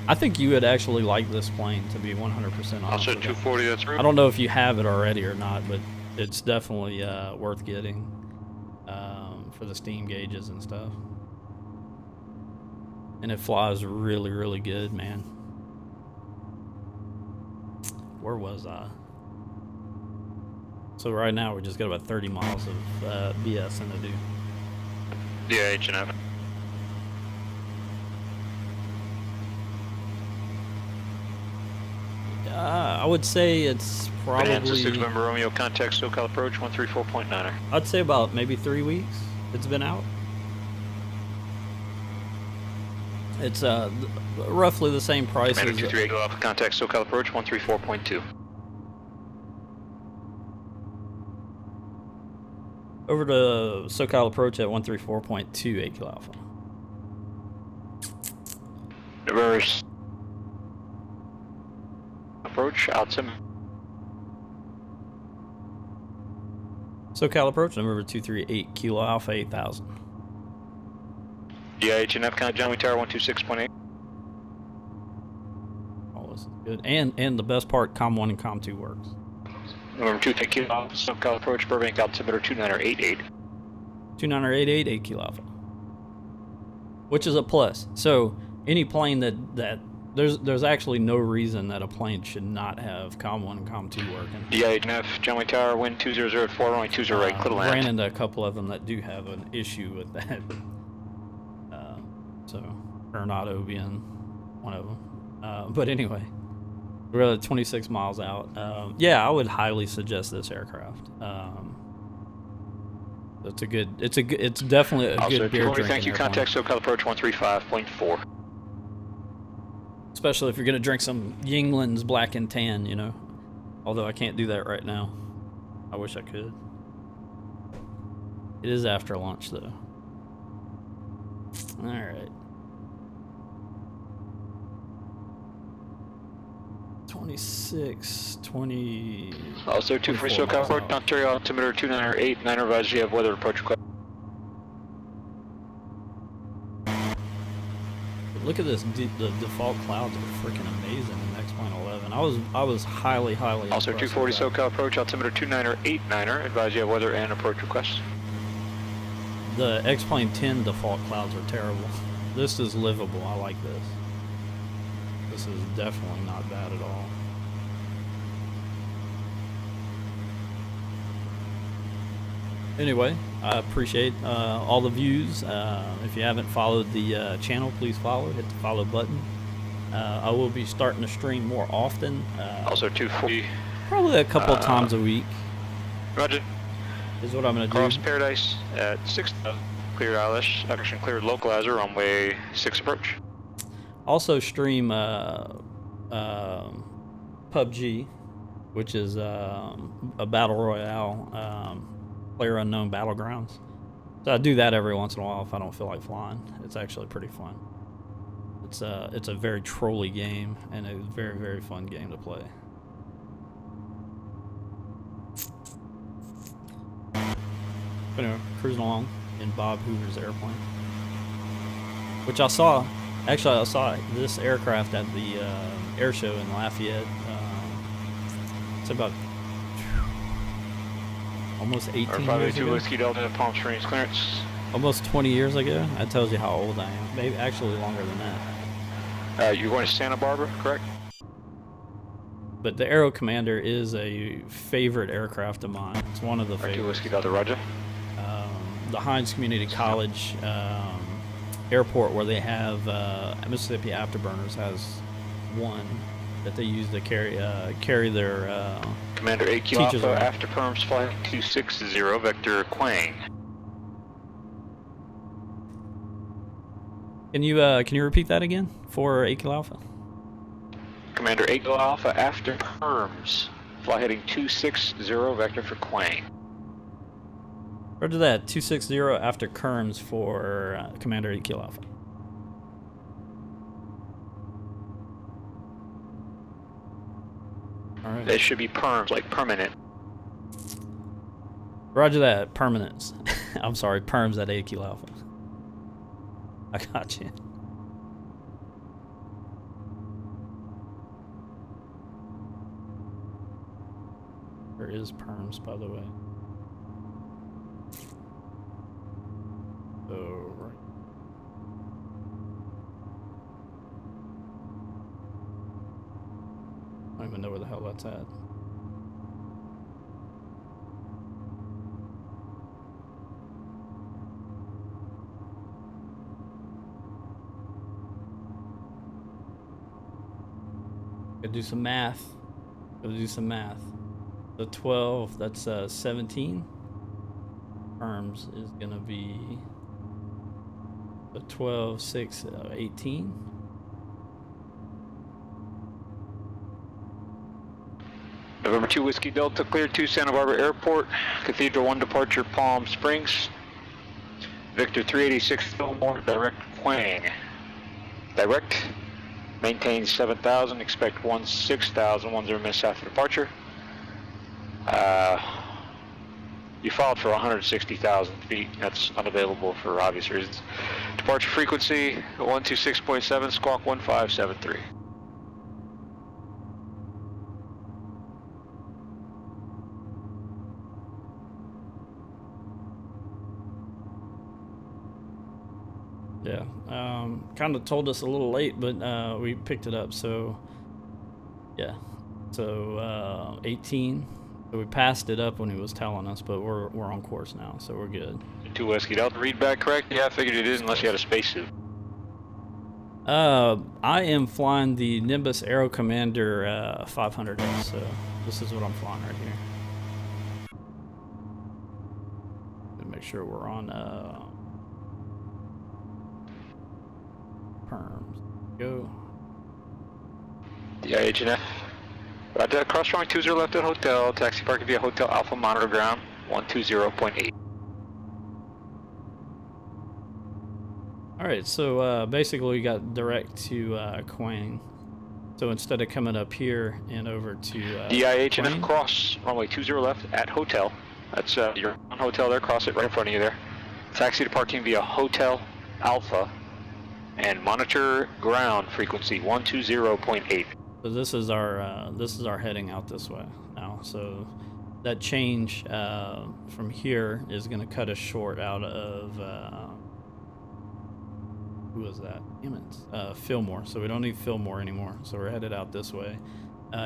I think you would actually like this plane, to be 100% honest. Also 240, that's right. I don't know if you have it already or not, but it's definitely worth getting for the steam gauges and stuff. And it flies really, really good, man. Where was I? So right now we just got about 30 miles of BS in to do. Yeah, HNF. I would say it's Bonanza 6 probably, November Romeo, contact SoCal approach 134.9er. I'd say about maybe 3 weeks it's been out. It's roughly the same price Commander as 238 Alpha, contact SoCal approach 134.2. over to SoCal approach at 134.2 8 Kilo Alpha. Reverse. Approach, Altim. SoCal approach number 238 Kilo Alpha 8000. Yeah, HNF, count John Tower 126.8. Oh, this is good. And the best part, COM 1 and COM 2 works. November 2, thank you. SoCal approach, Burbank altimeter 2988. 2988, 8 Kilo Alpha. Which is a plus. So any plane that there's actually no reason that a plane should not have COM1 and COM2 working. DIHNF, Junway Tower, wind 200 at 4, runway 20 right, clear to land. Ran into a couple of them that do have an issue with that. So Coronado being one of them. But anyway, we're at 26 miles out. Yeah, I would highly suggest this aircraft. It's definitely a good beer drinking thank you. airplane. Contact SoCal approach 135.4. Especially if you're gonna drink some Yinglin's Black and Tan, you know. Although I can't do that right now. I wish I could. It is after lunch though. All right. 26, 20. Also 2 for 24 SoCal miles approach, out. Ontario altimeter 2988, 9 advisory, you have weather approach request. Look at this. The default clouds are freaking amazing in Xplane 11. I was highly Also impressed 240 with that. SoCal approach, altimeter 2989er, advise you have weather and approach request. The Xplane 10 default clouds are terrible. This is livable. I like this. This is definitely not bad at all. Anyway, I appreciate all the views. If you haven't followed the channel, please follow. Hit the follow button. I will be starting to stream more often. Also 240. Probably a couple of times a week Roger. is what I'm going to Cross do. Paradise at 6,000. Cleared ILS. Action cleared localizer. Runway 6 approach. Also stream PUBG, which is a battle royale, player-unknown battlegrounds. So I do that every once in a while if I don't feel like flying. It's actually pretty fun. It's a very trolly game and a very, very fun game to play. But anyway, cruising along in Bob Hoover's airplane, which I saw. Actually, I saw this aircraft at the air show in Lafayette. It's about almost 18 years 582 ago. Whiskey Delta, Palm Springs clearance. Almost 20 years ago. That tells you how old I am. Maybe actually longer than that. You're going to Santa Barbara, correct? But the Aero Commander is a favorite aircraft of mine. It's one of the 2 favorites. Whiskey Delta, Roger. The Hines Community College airport, where they have Mississippi Afterburners, has one that they use to carry their Commander 8 Kilo teachers Alpha, around. after perms flight 260, vector Quang. Can you repeat that again for 8 Kilo Alpha? Commander 8 Kilo Alpha, after perms, fly heading 260, vector for Quang. Roger that. 260 after Kerms for Commander 8 Kilo Alpha. All right. They should be perms, like permanent. Roger that. Permanence. I'm sorry. Perms at 8 Kilo Alpha. I got you. There is perms, by the way. So, right. I don't even know where the hell that's at. Gotta do some math. The 12, that's 17. Perms is gonna be the 12, 6, 18. November 2 Whiskey Delta, cleared to Santa Barbara Airport. Cathedral 1 departure, Palm Springs. Victor 386 Fillmore, direct Quang. Direct. Maintain 7,000, expect 16,000, 10 minutes after departure. You filed for 160,000 feet. That's unavailable for obvious reasons. Departure frequency 126.7, squawk 1573. Yeah, kind of told us a little late, but we picked it up. So yeah, so 18. So we passed it up when he was telling us, but we're on course now, so we're good. 2 Whiskey Delta, read back correct? Yeah, I figured it is unless you had a spacesuit. I am flying the Nimbus Aero Commander 500S, so this is what I'm flying right here. Make sure we're on perms. Go. DIHNF. Roger, cross runway 20 left at hotel. Taxi parking via Hotel Alpha Monitor Ground 120.8. Alright, so basically we got direct to Quang. So instead of coming up here and over to DIHNF Quang, cross runway 20 left at hotel. That's your hotel there, cross it right in front of you there. Taxi to parking via Hotel Alpha and monitor ground frequency 120.8. so this is our heading out this way now. So that change from here is going to cut us short out of who was that? Damn it. Fillmore. So we don't need Fillmore anymore. So we're headed out this way.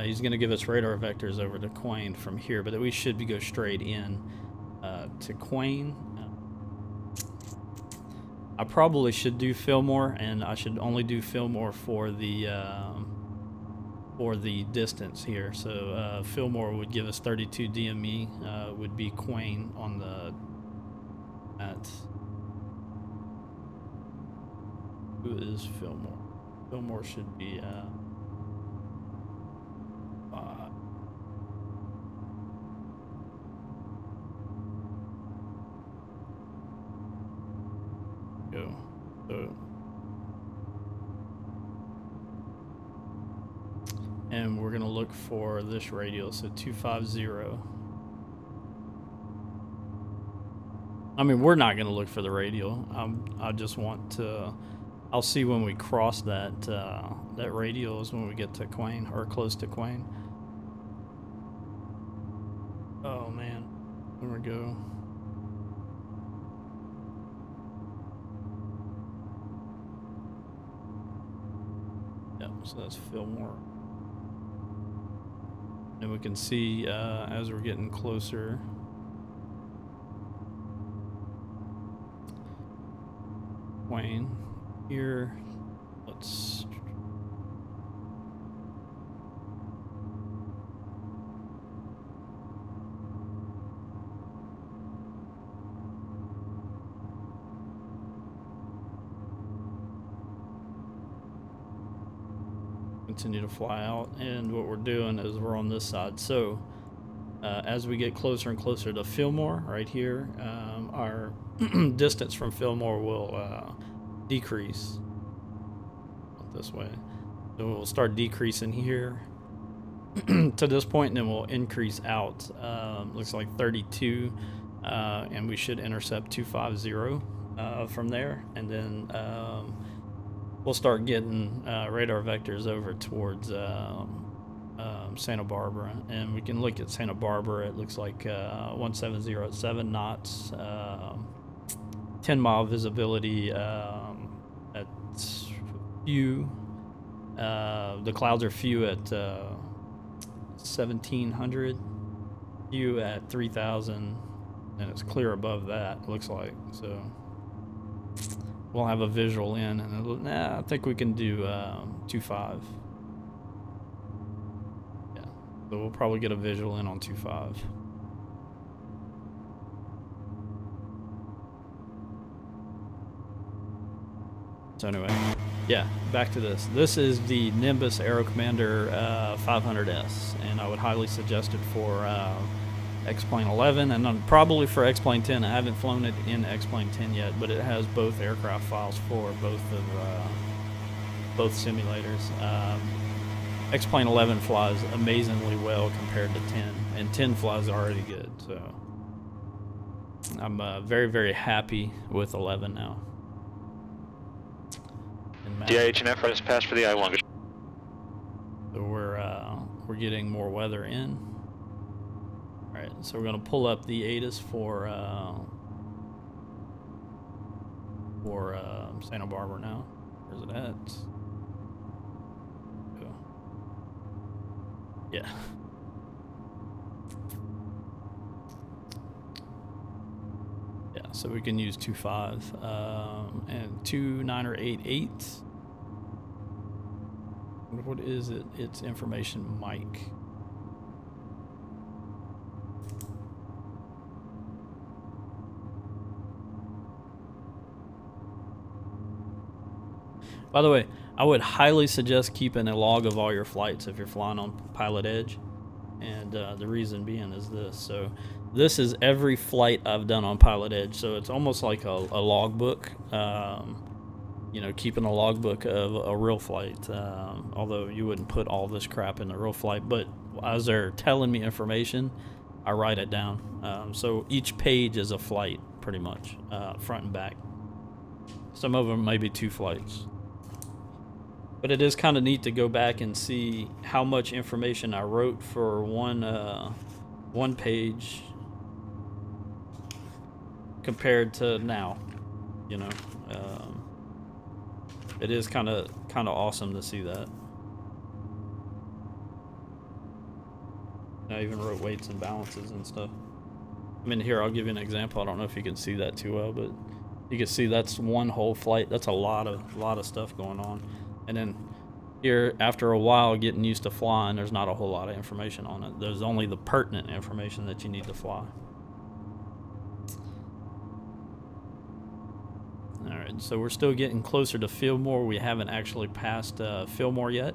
He's going to give us radar vectors over to Quain from here, but we should go straight in to Quain. I probably should do Fillmore, and I should only do Fillmore for the distance here. So Fillmore would give us 32 DME, would be Quain on the at. Who is Fillmore? Fillmore should be 5. Go. So. And we're gonna look for this radial, so 250. I mean, we're not gonna look for the radial. I just want to. I'll see when we cross that that radial is when we get to Quain or close to Quain. Oh man, there we go. Yep, so that's Fillmore. And we can see as we're getting closer. Quain. Here, let's continue to fly out, and what we're doing is we're on this side. So as we get closer and closer to Fillmore right here, our distance from Fillmore will decrease this way. So we'll start decreasing here to this point, and then we'll increase out. Looks like 32, and we should intercept 250 from there, and then we'll start getting radar vectors over towards Santa Barbara, and we can look at Santa Barbara. It looks like 170 at 7 knots, 10-mile visibility at few. The clouds are few at 1700, few at 3000, and it's clear above that, it looks like. So we'll have a visual in, and I think we can do 2.5. Yeah, so we'll probably get a visual in on 2.5. So anyway, yeah, back to this. This is the Nimbus Aero Commander 500S, and I would highly suggest it for Xplane 11, and probably for Xplane 10. I haven't flown it in Xplane 10 yet, but it has both aircraft files for both simulators. Xplane 11 flies amazingly well compared to 10, and 10 flies already good. So I'm very, very happy with 11 now. DIHNF right as pass for the I-1. So we're getting more weather in. All right, so we're gonna pull up the ATIS for or Santa Barbara now. Where's it at? Oh. Yeah. Yeah, so we can use 2.5 and 2.9 or 8.8. What is it? It's information mic. By the way, I would highly suggest keeping a log of all your flights if you're flying on PilotEdge. And the reason being is this. So this is every flight I've done on PilotEdge. So it's almost like a logbook. You know, keeping a logbook of a real flight. Although you wouldn't put all this crap in a real flight. But as they're telling me information, I write it down. So each page is a flight, pretty much, front and back. Some of them may be 2 flights. But it is kind of neat to go back and see how much information I wrote for one page compared to now. You know, it is kind of awesome to see that. I even wrote weights and balances and stuff. I mean, here I'll give you an example. I don't know if you can see that too well, but you can see that's one whole flight. That's a lot of stuff going on. And then here, after a while getting used to flying, there's not a whole lot of information on it. There's only the pertinent information that you need to fly. Alright, so we're still getting closer to Fillmore. We haven't actually passed Fillmore yet.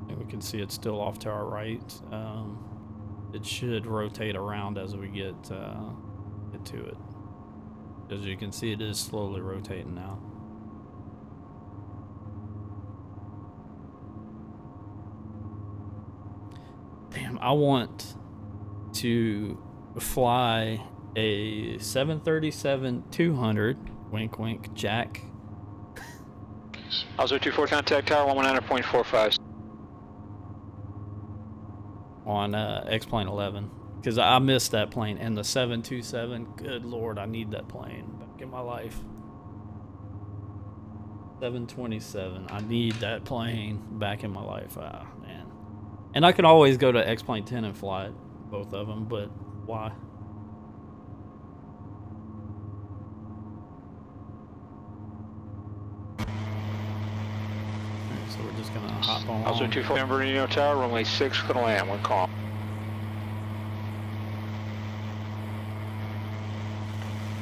And we can see it's still off to our right. It should rotate around as we get to it. As you can see, it is slowly rotating now. Damn, I want to fly a 737-200, wink wink, Jack. Also 24 contact tower 119.45. On Xplane 11, because I missed that plane. And the 727, good lord, I need that plane back in my life. 727, I need that plane back in my life. Ah, man. And I could always go to Xplane 10 and fly it, both of them, but why? Alright, so we're just gonna hop on. Also 24 San Bernardino tower, runway 6, gonna land, one call.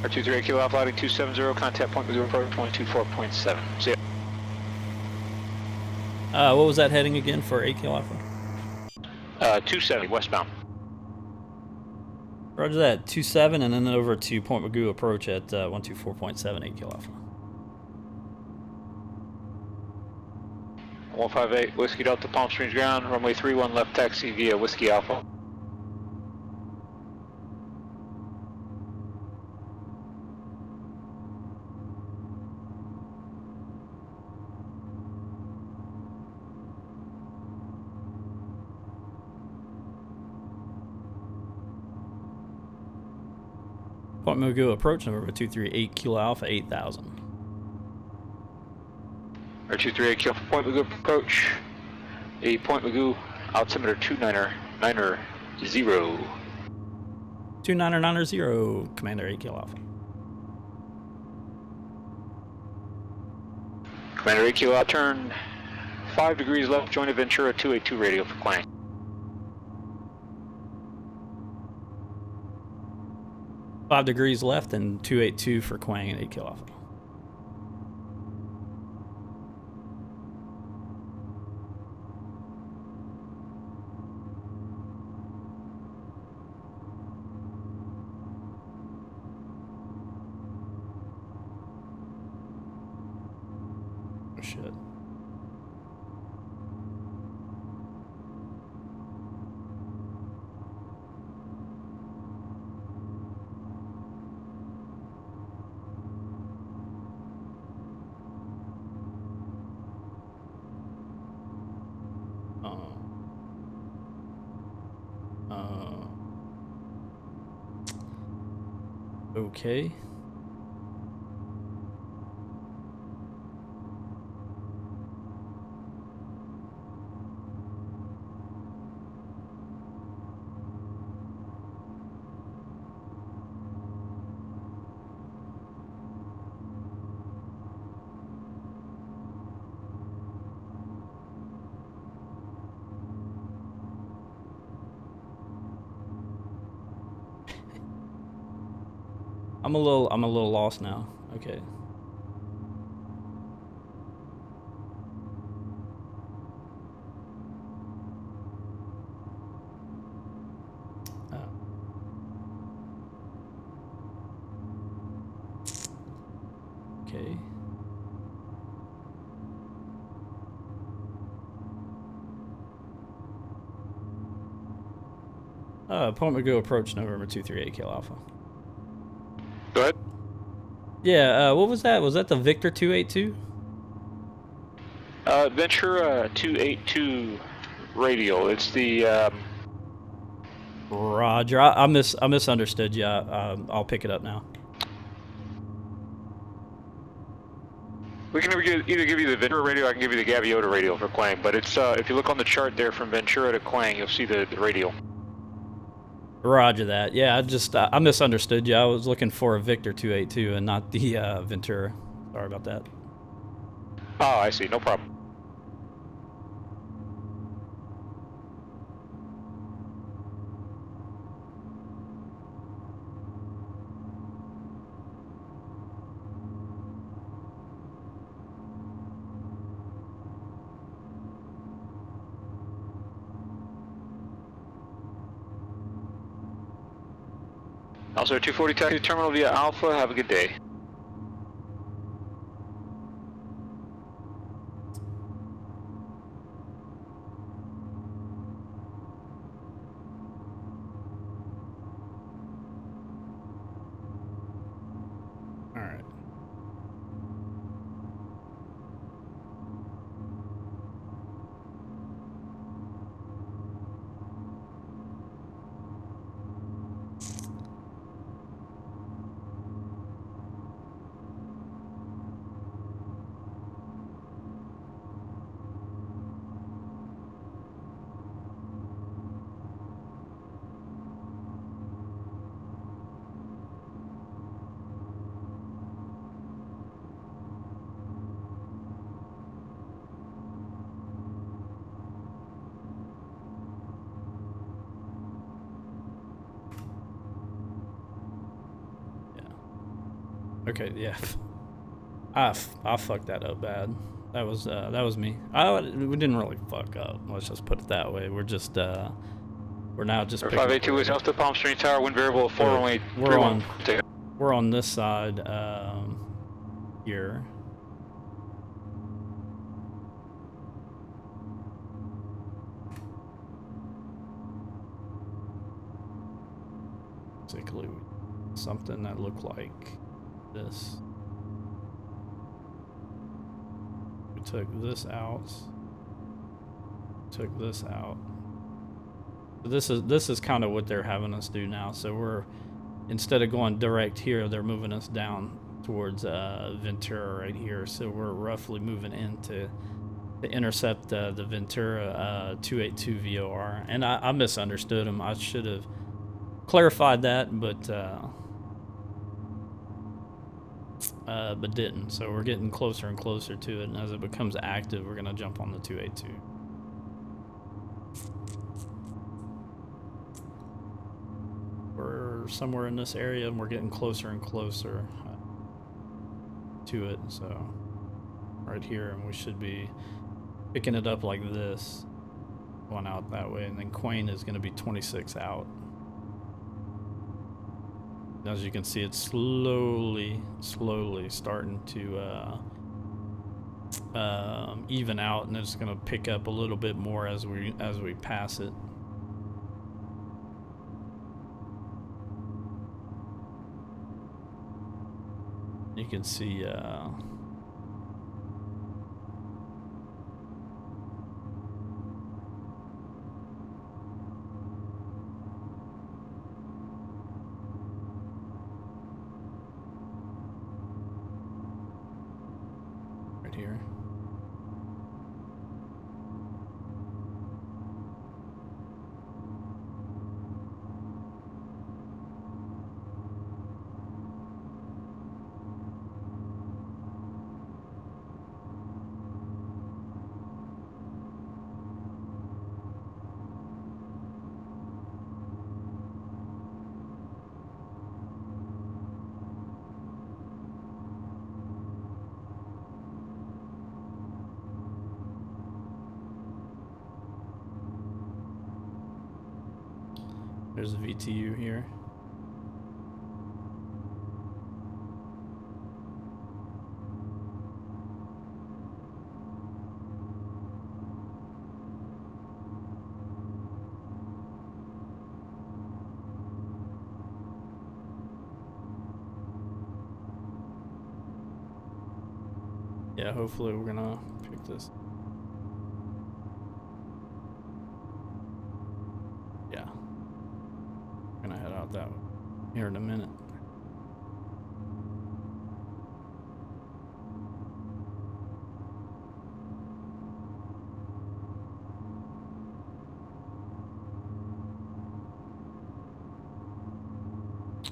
R238 Kilo Alpha Lighting 270, contact point with approach 124.7. See ya. What was that heading again for 8 Kilo Alpha? 270 westbound. Roger that, 27, and then over to Point Magoo approach at 124.7, 8 Kilo Alpha. 158 Whiskey Delta Palm Springs ground, runway 31 left taxi via Whiskey Alpha. Point Magoo approach number 238 Kilo Alpha 8000. R238 Kilo Point Magoo approach. A Point Magoo altimeter 2990. 29990, Commander 8 Kilo Alpha. Commander 8 Kilo Alpha, turn 5 degrees left, join a Ventura 282 radio for climb. Five degrees left and 282 for Quang and 8 Kilo Alpha. Oh shit. Okay. I'm a little lost now. Okay. Okay. Appointment go approach November 238 Kill Alpha. Go ahead. Yeah, what was that? Was that the Victor 282? Ventura 282 radial. It's the Roger. I misunderstood you. I'll pick it up now. we can either give you the Ventura radial, or I can give you the Gaviota radial for Quang. But it's if you look on the chart there from Ventura to Quang, you'll see the radial. Roger that. Yeah, I misunderstood you. I was looking for a Victor 282 and not the Ventura. Sorry about that. Oh, I see. No problem. Also, 240 taxi terminal via Alpha. Have a good day. All right. Okay, yeah. I fucked that up bad. That was me. We didn't really fuck up. Let's just put it that way. We're just we're now just 582 is off the Palm Springs Tower. Wind variable of 418. We're on this side here. Basically, something that looked like this. We took this out. Took this out. This is kind of what they're having us do now. So we're, instead of going direct here, they're moving us down towards Ventura right here. So we're roughly moving in to intercept the Ventura 282 VOR. And I misunderstood them. I should have clarified that, but didn't. So we're getting closer and closer to it, and as it becomes active, we're gonna jump on the 282. We're somewhere in this area, and we're getting closer and closer to it. So right here, and we should be picking it up like this, going out that way, and then Quain is gonna be 26 out. As you can see, it's slowly starting to even out, and it's going to pick up a little bit more as we pass it. You can see here. There's a VTU here. Yeah, hopefully we're gonna pick this. Yeah. Gonna head out that way here in a minute.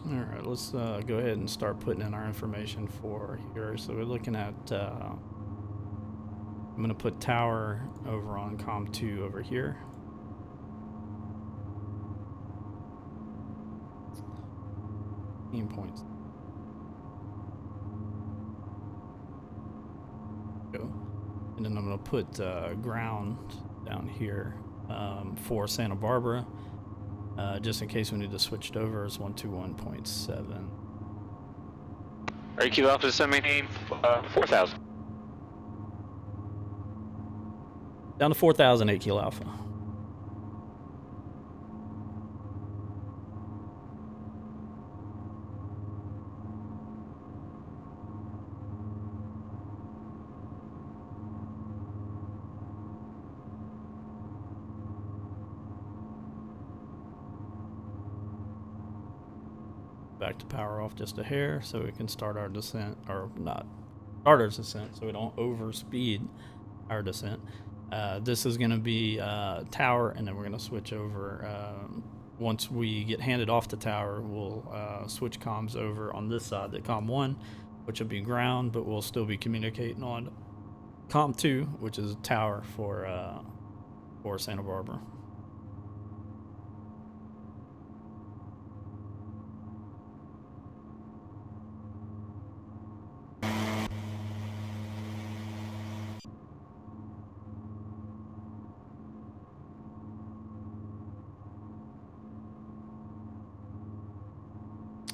All right, let's go ahead and start putting in our information for here. So we're looking at, I'm gonna put tower over on COM 2 over here. Points. Go. And then I'm gonna put ground down here for Santa Barbara. Just in case we need to switch it over, it's 121.7. Alright, Kilo Alpha, descend maintain 4,000. Down to 4,000, 8 Kilo Alpha. Back to power off just a hair so we can start our descent, or not start our descent so we don't overspeed our descent. This is going to be tower, and then we're going to switch over. Once we get handed off the tower, we'll switch comms over on this side, the COM 1, which will be ground, but we'll still be communicating on COM 2, which is a tower for Santa Barbara.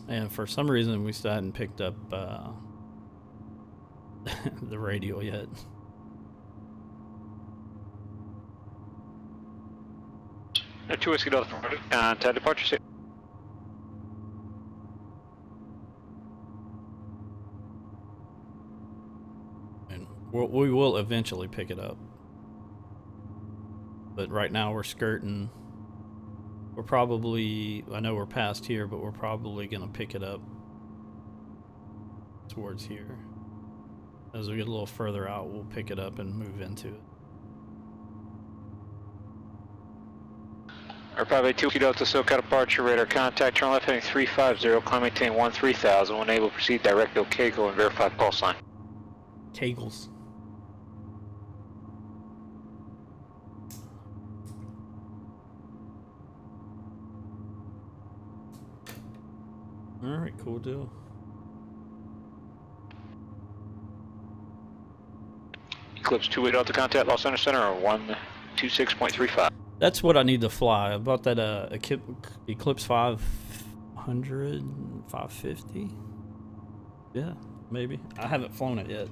And for some reason, we still hadn't picked up the radio yet. Two Whiskey Delta, contact departure state. And we will eventually pick it up. But right now we're skirting. We're probably, I know we're past here, but we're probably going to pick it up towards here. As we get a little further out, we'll pick it up and move into it. Our Bravo 2 Delta SoCal departure radar contact, turn left heading 350, climb maintain 13,000, when able proceed direct to Kegel and verify call sign. Kegels. Alright, cool deal. Eclipse 2 Delta contact Los Angeles Center, 126.35. That's what I need to fly. I bought that Eclipse 500, 550. Yeah, maybe. I haven't flown it yet.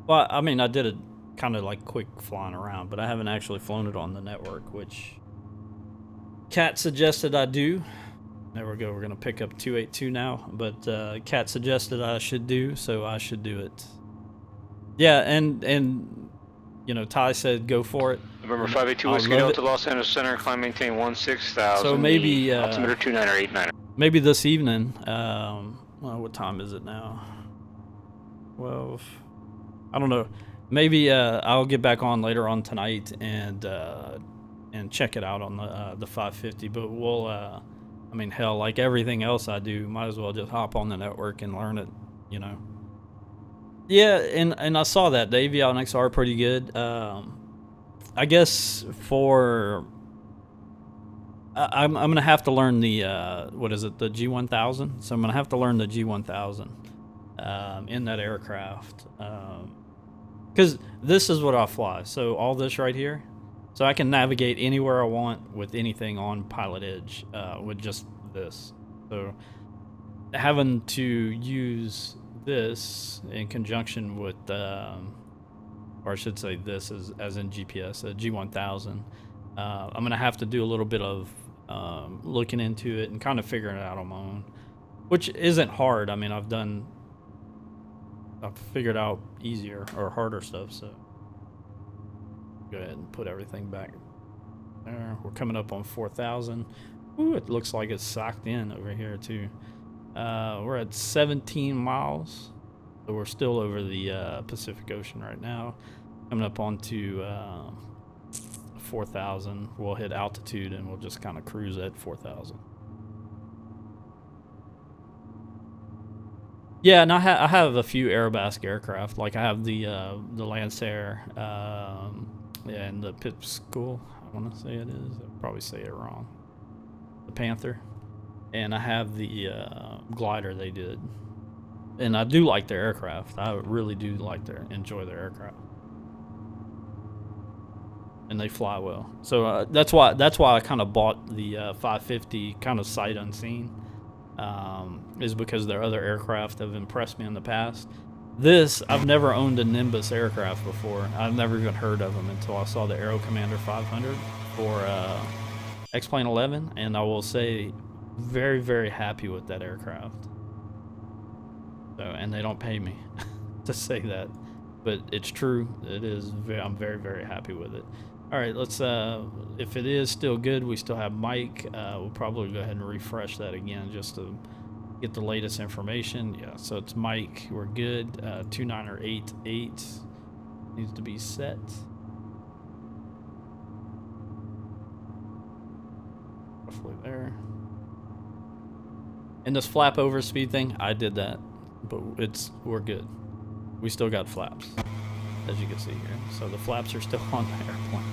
Well, I mean, I did it kind of like quick flying around, but I haven't actually flown it on the network, which Kat suggested I do. There we go. We're going to pick up 282 now, but Kat suggested I should do, so I should do it. Yeah, and you know, Ty said go for it. November 582 Whiskey Delta Los Angeles Center, climb maintain 16,000. So maybe altimeter 2989. Maybe this evening. Well, what time is it now? 12. I don't know. maybe I'll get back on later on tonight and check it out on the 550. But we'll, I mean, hell, like everything else I do, might as well just hop on the network and learn it, you know. Yeah, and I saw that the avionics are pretty good. I guess for I'm gonna have to learn the what is it, the G1000? So I'm gonna have to learn the G1000 in that aircraft, because this is what I fly. So all this right here, so I can navigate anywhere I want with anything on PilotEdge with just this. So having to use this in conjunction with, or I should say this as in GPS, a G1000. I'm gonna have to do a little bit of looking into it and kind of figuring it out on my own, which isn't hard. I mean, I've figured out easier or harder stuff. So go ahead and put everything back there. We're coming up on 4,000. Ooh, it looks like it's socked in over here too. We're at 17 miles, so we're still over the Pacific Ocean right now. Coming up onto 4,000. We'll hit altitude and we'll just kind of cruise at 4,000. Yeah, and I have a few Aerobasque aircraft. Like I have the Lancer, yeah, and the Pip School. I want to say it is. I'll probably say it wrong. The Panther, and I have the glider they did, and I do like their aircraft. I really do enjoy their aircraft, and they fly well. So that's why I kind of bought the 550 kind of sight unseen, is because their other aircraft have impressed me in the past. This, I've never owned a Nimbus aircraft before. I've never even heard of them until I saw the Aero Commander 500 for Xplane 11, and I will say, very, very happy with that aircraft. So, and they don't pay me to say that, but it's true. It is. I'm very, very happy with it. All right, let's. If it is still good, we still have Mike. We'll probably go ahead and refresh that again just to get the latest information. Yeah, so it's Mike. We're good. 2988 needs to be set. Roughly there. And this flap over speed thing, I did that, but we're good. We still got flaps, as you can see here. So the flaps are still on the airplane.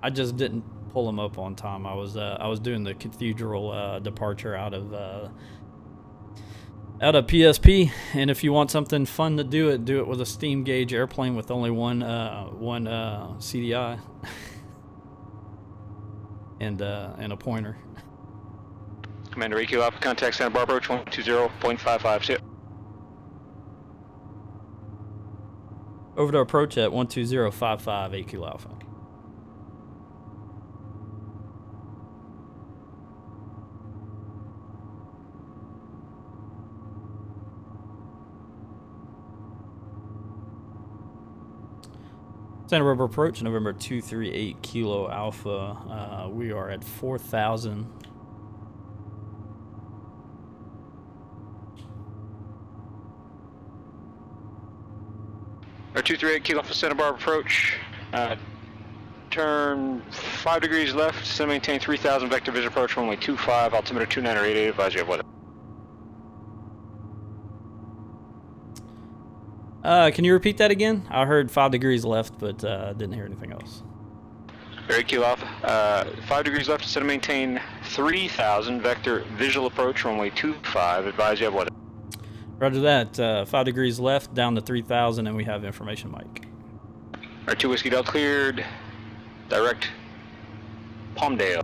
I just didn't pull them up on time. I was doing the cathedral departure out of PSP, and if you want something fun to do it with a steam gauge airplane with only one CDI and a pointer. Commander AQ Alpha, contact Santa Barbara, approach 120.55. See ya. Over to approach at 120.55 AQ Alpha. Santa Barbara approach, November 238 Kilo Alpha. We are at 4,000. Our 238 Kilo Alpha Santa Barbara approach. Turn 5 degrees left, still maintain 3,000 vector visual approach, runway 25, altimeter 2988, advise you have weather. Can you repeat that again? I heard 5 degrees left, but didn't hear anything else. Very Kilo Alpha. 5 degrees left, instead of maintain 3,000 vector visual approach, runway 25, advise you have weather. Roger that. 5 degrees left, down to 3,000, and we have information, Mike. Our 2 Whiskey Delta cleared. Direct Palmdale.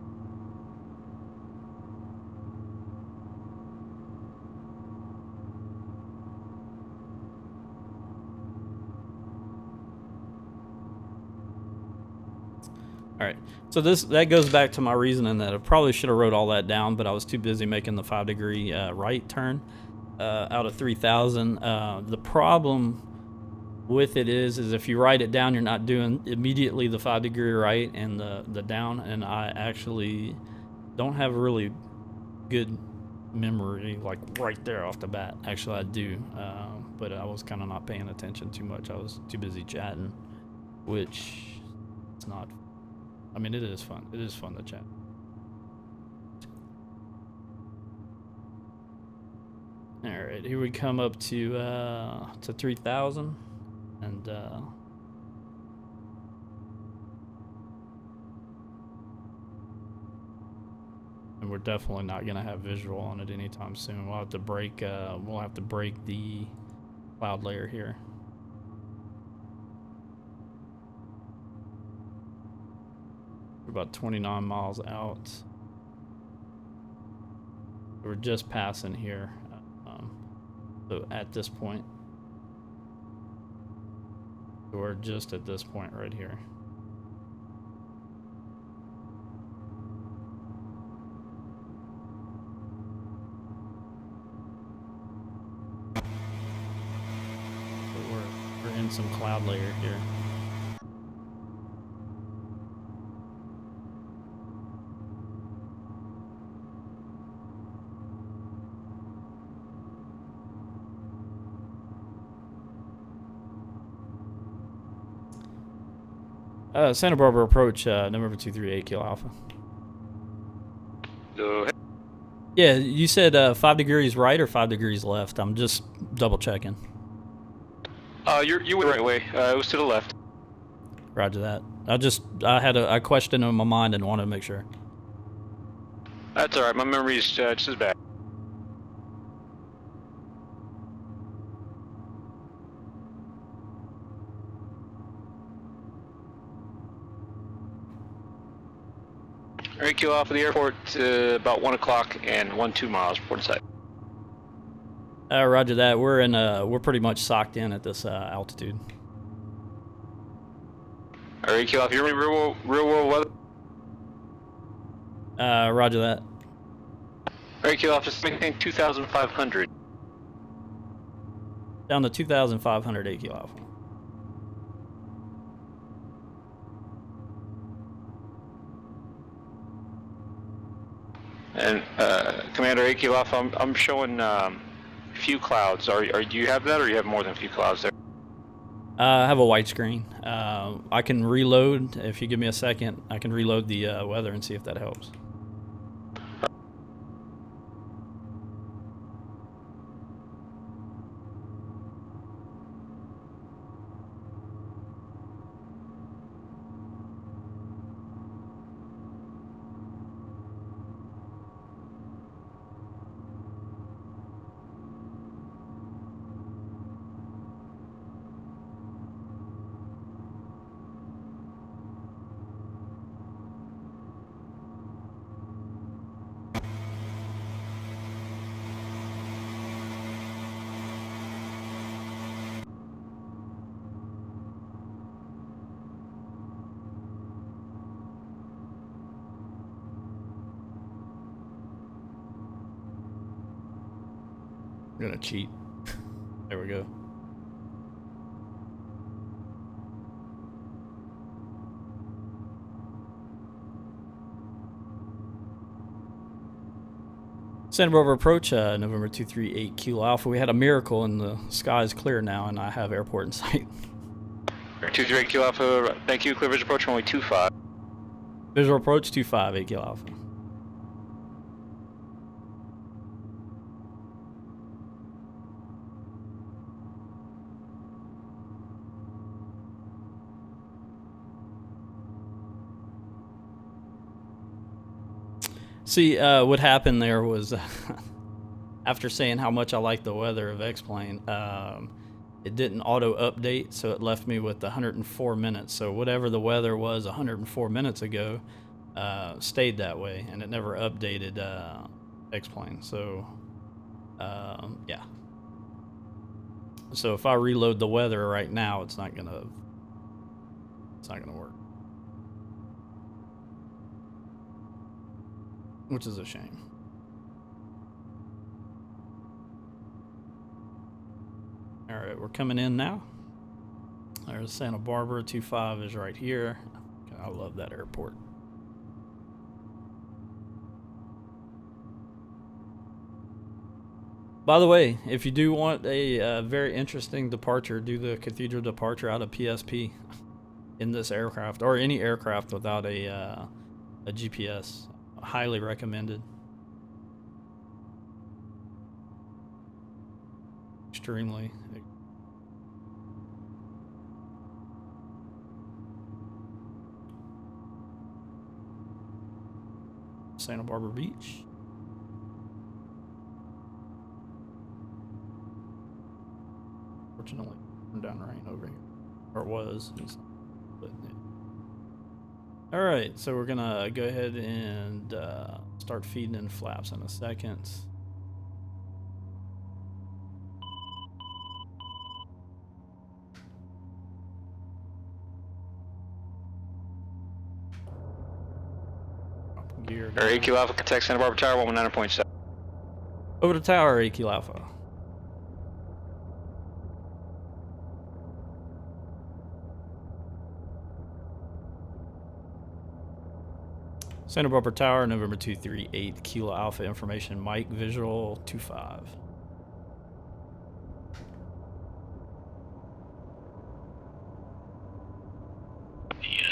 All right, so that goes back to my reasoning that I probably should have wrote all that down, but I was too busy making the 5 degree right turn out of 3,000. The problem with it is if you write it down, you're not doing immediately the 5 degree right and the down, and I actually don't have a really good memory like right there off the bat. Actually, I do, but I was kind of not paying attention too much. I was too busy chatting, which it's not. I mean, it is fun. It is fun to chat. All right, here we come up to 3,000, and we're definitely not gonna have visual on it anytime soon. We'll have to break the cloud layer here. We're about 29 miles out. We're just passing here. So at this point, we're just at this point right here. We're in some cloud layer here. Santa Barbara approach, November 238 Kilo Alpha. Go ahead. Yeah, you said 5 degrees right or 5 degrees left. I'm just double checking. You went the right way. It was to the left. Roger that. I had a question in my mind and wanted to make sure. That's alright, my memory's just as bad. Alright, Kilo Alpha, the airport, about 1 o'clock and 2 miles, report site. Roger that. We're pretty much socked in at this altitude. Alright, Kilo Alpha, you remember real world weather? Roger that. Alright, Kilo Alpha, just maintain 2,500. Down to 2,508 Kilo Alpha. And Commander 8 Kilo Alpha, I'm showing few clouds. Do you have that, or you have more than a few clouds there? I have a white screen. I can reload if you give me a second. I can reload the weather and see if that helps. I'm gonna cheat. There we go. Santa Barbara approach, November 238 Kilo Alpha. We had a miracle and the sky is clear now and I have airport in sight. 238 Kilo Alpha, thank you. Clear visual approach runway 25. Visual approach 258 Kilo Alpha. See, what happened there was after saying how much I like the weather of Xplane, it didn't auto update, so it left me with 104 minutes. So whatever the weather was 104 minutes ago stayed that way, and it never updated Xplane. So yeah. So if I reload the weather right now, it's not gonna work. Which is a shame. All right, we're coming in now. There's Santa Barbara. 25 is right here. I love that airport. By the way, if you do want a very interesting departure, do the Cathedral departure out of PSP in this aircraft, or any aircraft without a GPS. Highly recommended. Extremely. Santa Barbara Beach. Fortunately, turned down rain over here, or it was. But, yeah. All right, so we're gonna go ahead and start feeding in flaps in a second. Gear Air down. 8 Kilo Alpha, contact Santa Barbara Tower 119.7. Over to tower, 8 Kilo Alpha. Santa Barbara Tower, November 238 Kilo Alpha information. Mike, visual 25.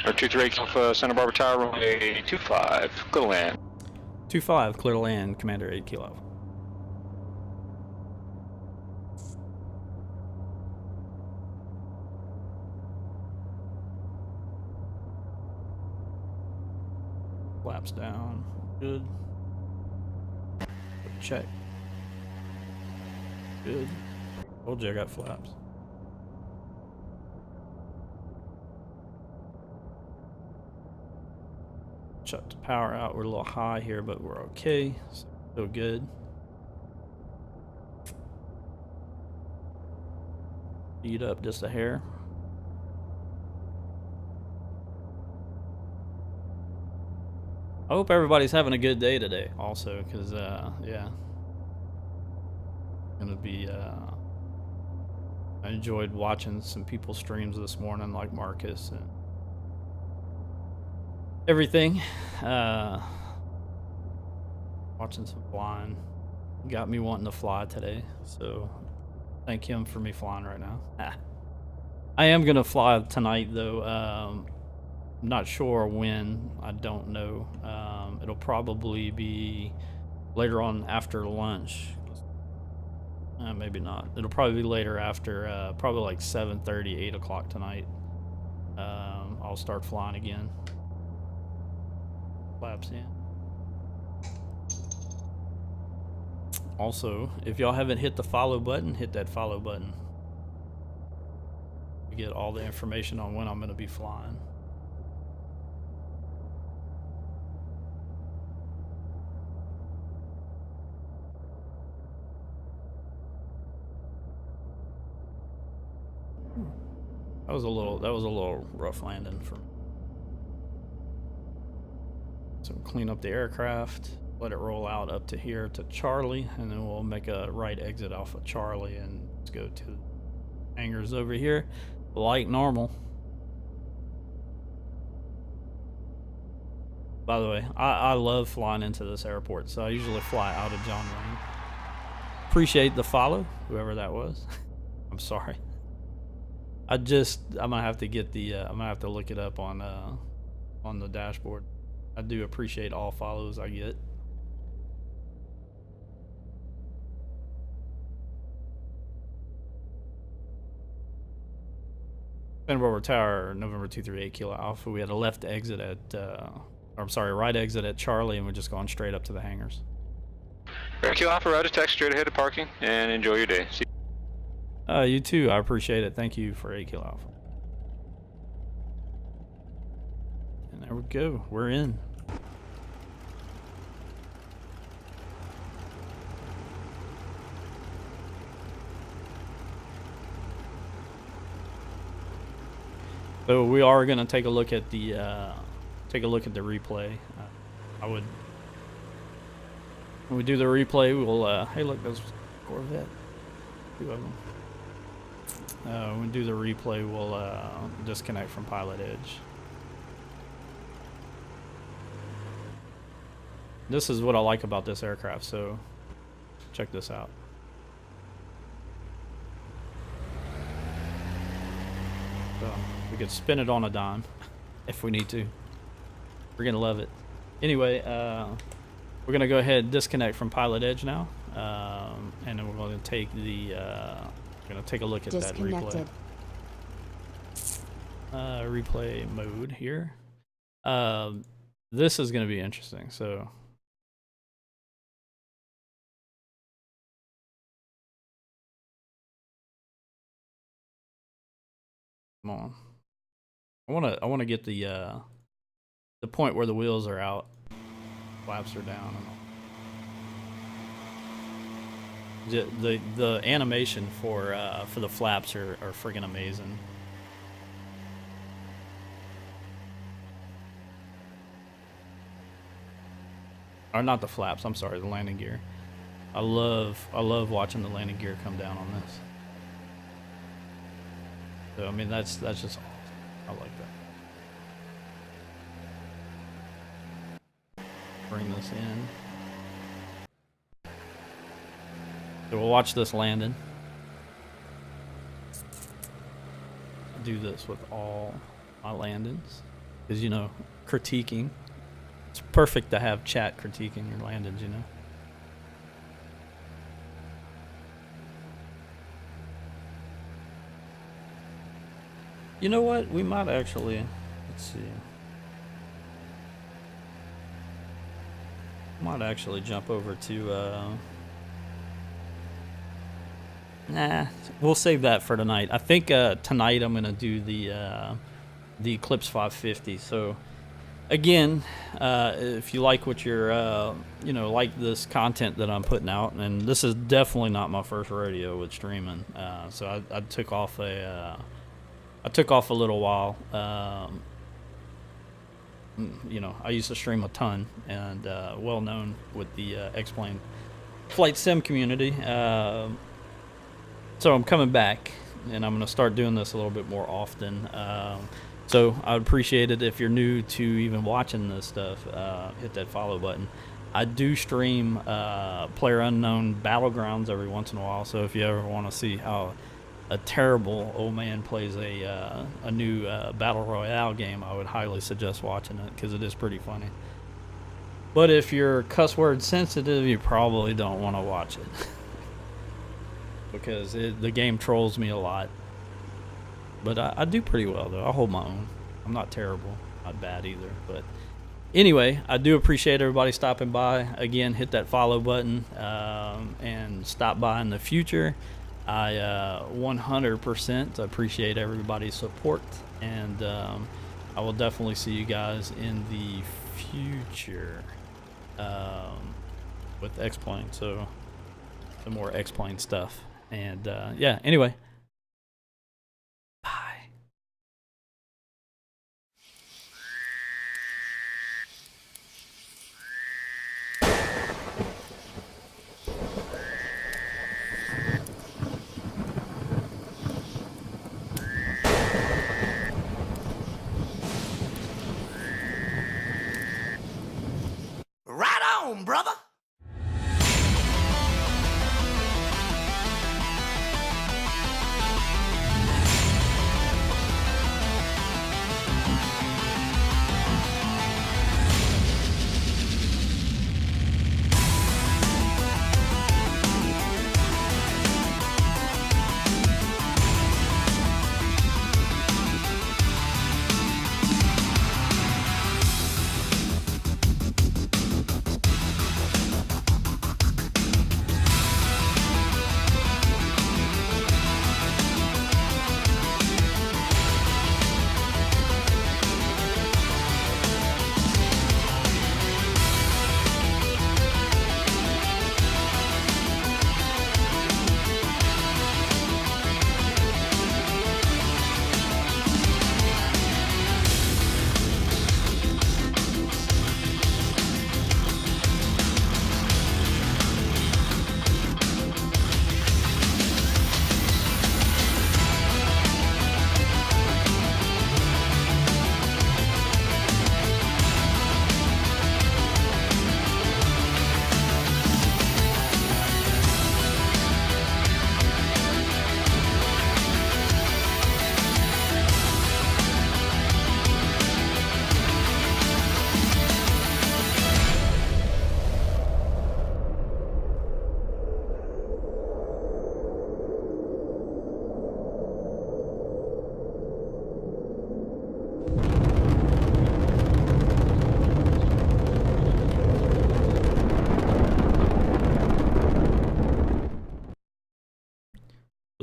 Air 238 Alpha, Santa Barbara Tower, runway 25, clear to land. 25, clear to land, Commander 8 Kilo Alpha. Flaps down, good. Check. Good. Told you I got flaps. Shut the power out. We're a little high here, but we're okay. So good. Speed up just a hair. I hope everybody's having a good day today also, because yeah, gonna be I enjoyed watching some people's streams this morning, like Marcus and everything. Watching some flying got me wanting to fly today, so thank him for me flying right now. I am gonna fly tonight though. I'm not sure when. I don't know. It'll probably be later on after lunch. Maybe not. It'll probably be later after, probably like 7:30, 8 o'clock tonight. I'll start flying again. Flaps in. Also, if y'all haven't hit the follow button, hit that follow button. You get all the information on when I'm going to be flying. That was a little rough landing for me. So clean up the aircraft, let it roll out up to here to Charlie, and then we'll make a right exit off of Charlie and let's go to hangars over here, like normal. By the way, I love flying into this airport, so I usually fly out of John Wayne. Appreciate the follow, whoever that was. I'm sorry. I'm gonna have to get the I'm gonna have to look it up on the dashboard. I do appreciate all follows I get. Santa Barbara Tower, November 238 Kilo Alpha. We had a left exit at right exit at Charlie, and we're just going straight up to the hangars. Air Kilo Alpha, route attack straight ahead of parking, and enjoy your day. See You too. I appreciate it. Thank you for 8 Kilo Alpha. And there we go. We're in. So we are going to take a look at the replay. When we do the replay, we'll hey, look, there's Corvette. 2 of them. When we do the replay, we'll disconnect from PilotEdge. This is what I like about this aircraft, so check this out. We could spin it on a dime if we need to. We're gonna love it. Anyway, we're gonna go ahead and disconnect from PilotEdge now, and then we're gonna take the gonna take a look at that replay. Replay mode here. This is gonna be interesting. So. Come on. I wanna get the point where the wheels are out, flaps are down, and the animation for the flaps are friggin' amazing. Or not the flaps. I'm sorry, the landing gear. I love watching the landing gear come down on this. So I mean that's just awesome. I like that. Bring this in. So we'll watch this landing. Do this with all my landings, because you know, critiquing. It's perfect to have chat critiquing your landings, you know. You know what? We might actually, let's see. Might actually jump over to, nah, we'll save that for tonight. I think tonight I'm gonna do the Eclipse 550. So again, if you like what you're, you know, like this content that I'm putting out, and this is definitely not my first rodeo with streaming. So I took off a little while. You know, I used to stream a ton, and well known with the Xplane flight sim community. So I'm coming back, and I'm going to start doing this a little bit more often. So I would appreciate it if you're new to even watching this stuff. Hit that follow button. I do stream PlayerUnknown Battlegrounds every once in a while. So if you ever want to see how a terrible old man plays a new battle royale game, I would highly suggest watching it, because it is pretty funny. But if you're cuss word sensitive, you probably don't want to watch it. Because the game trolls me a lot. But I do pretty well, though. I hold my own. I'm not terrible, not bad either. But anyway, I do appreciate everybody stopping by. Again, hit that follow button and stop by in the future. I 100% appreciate everybody's support, and I will definitely see you guys in the future with Xplane. So some more Xplane stuff. And yeah, anyway. Bye. Right on, brother.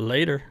Later.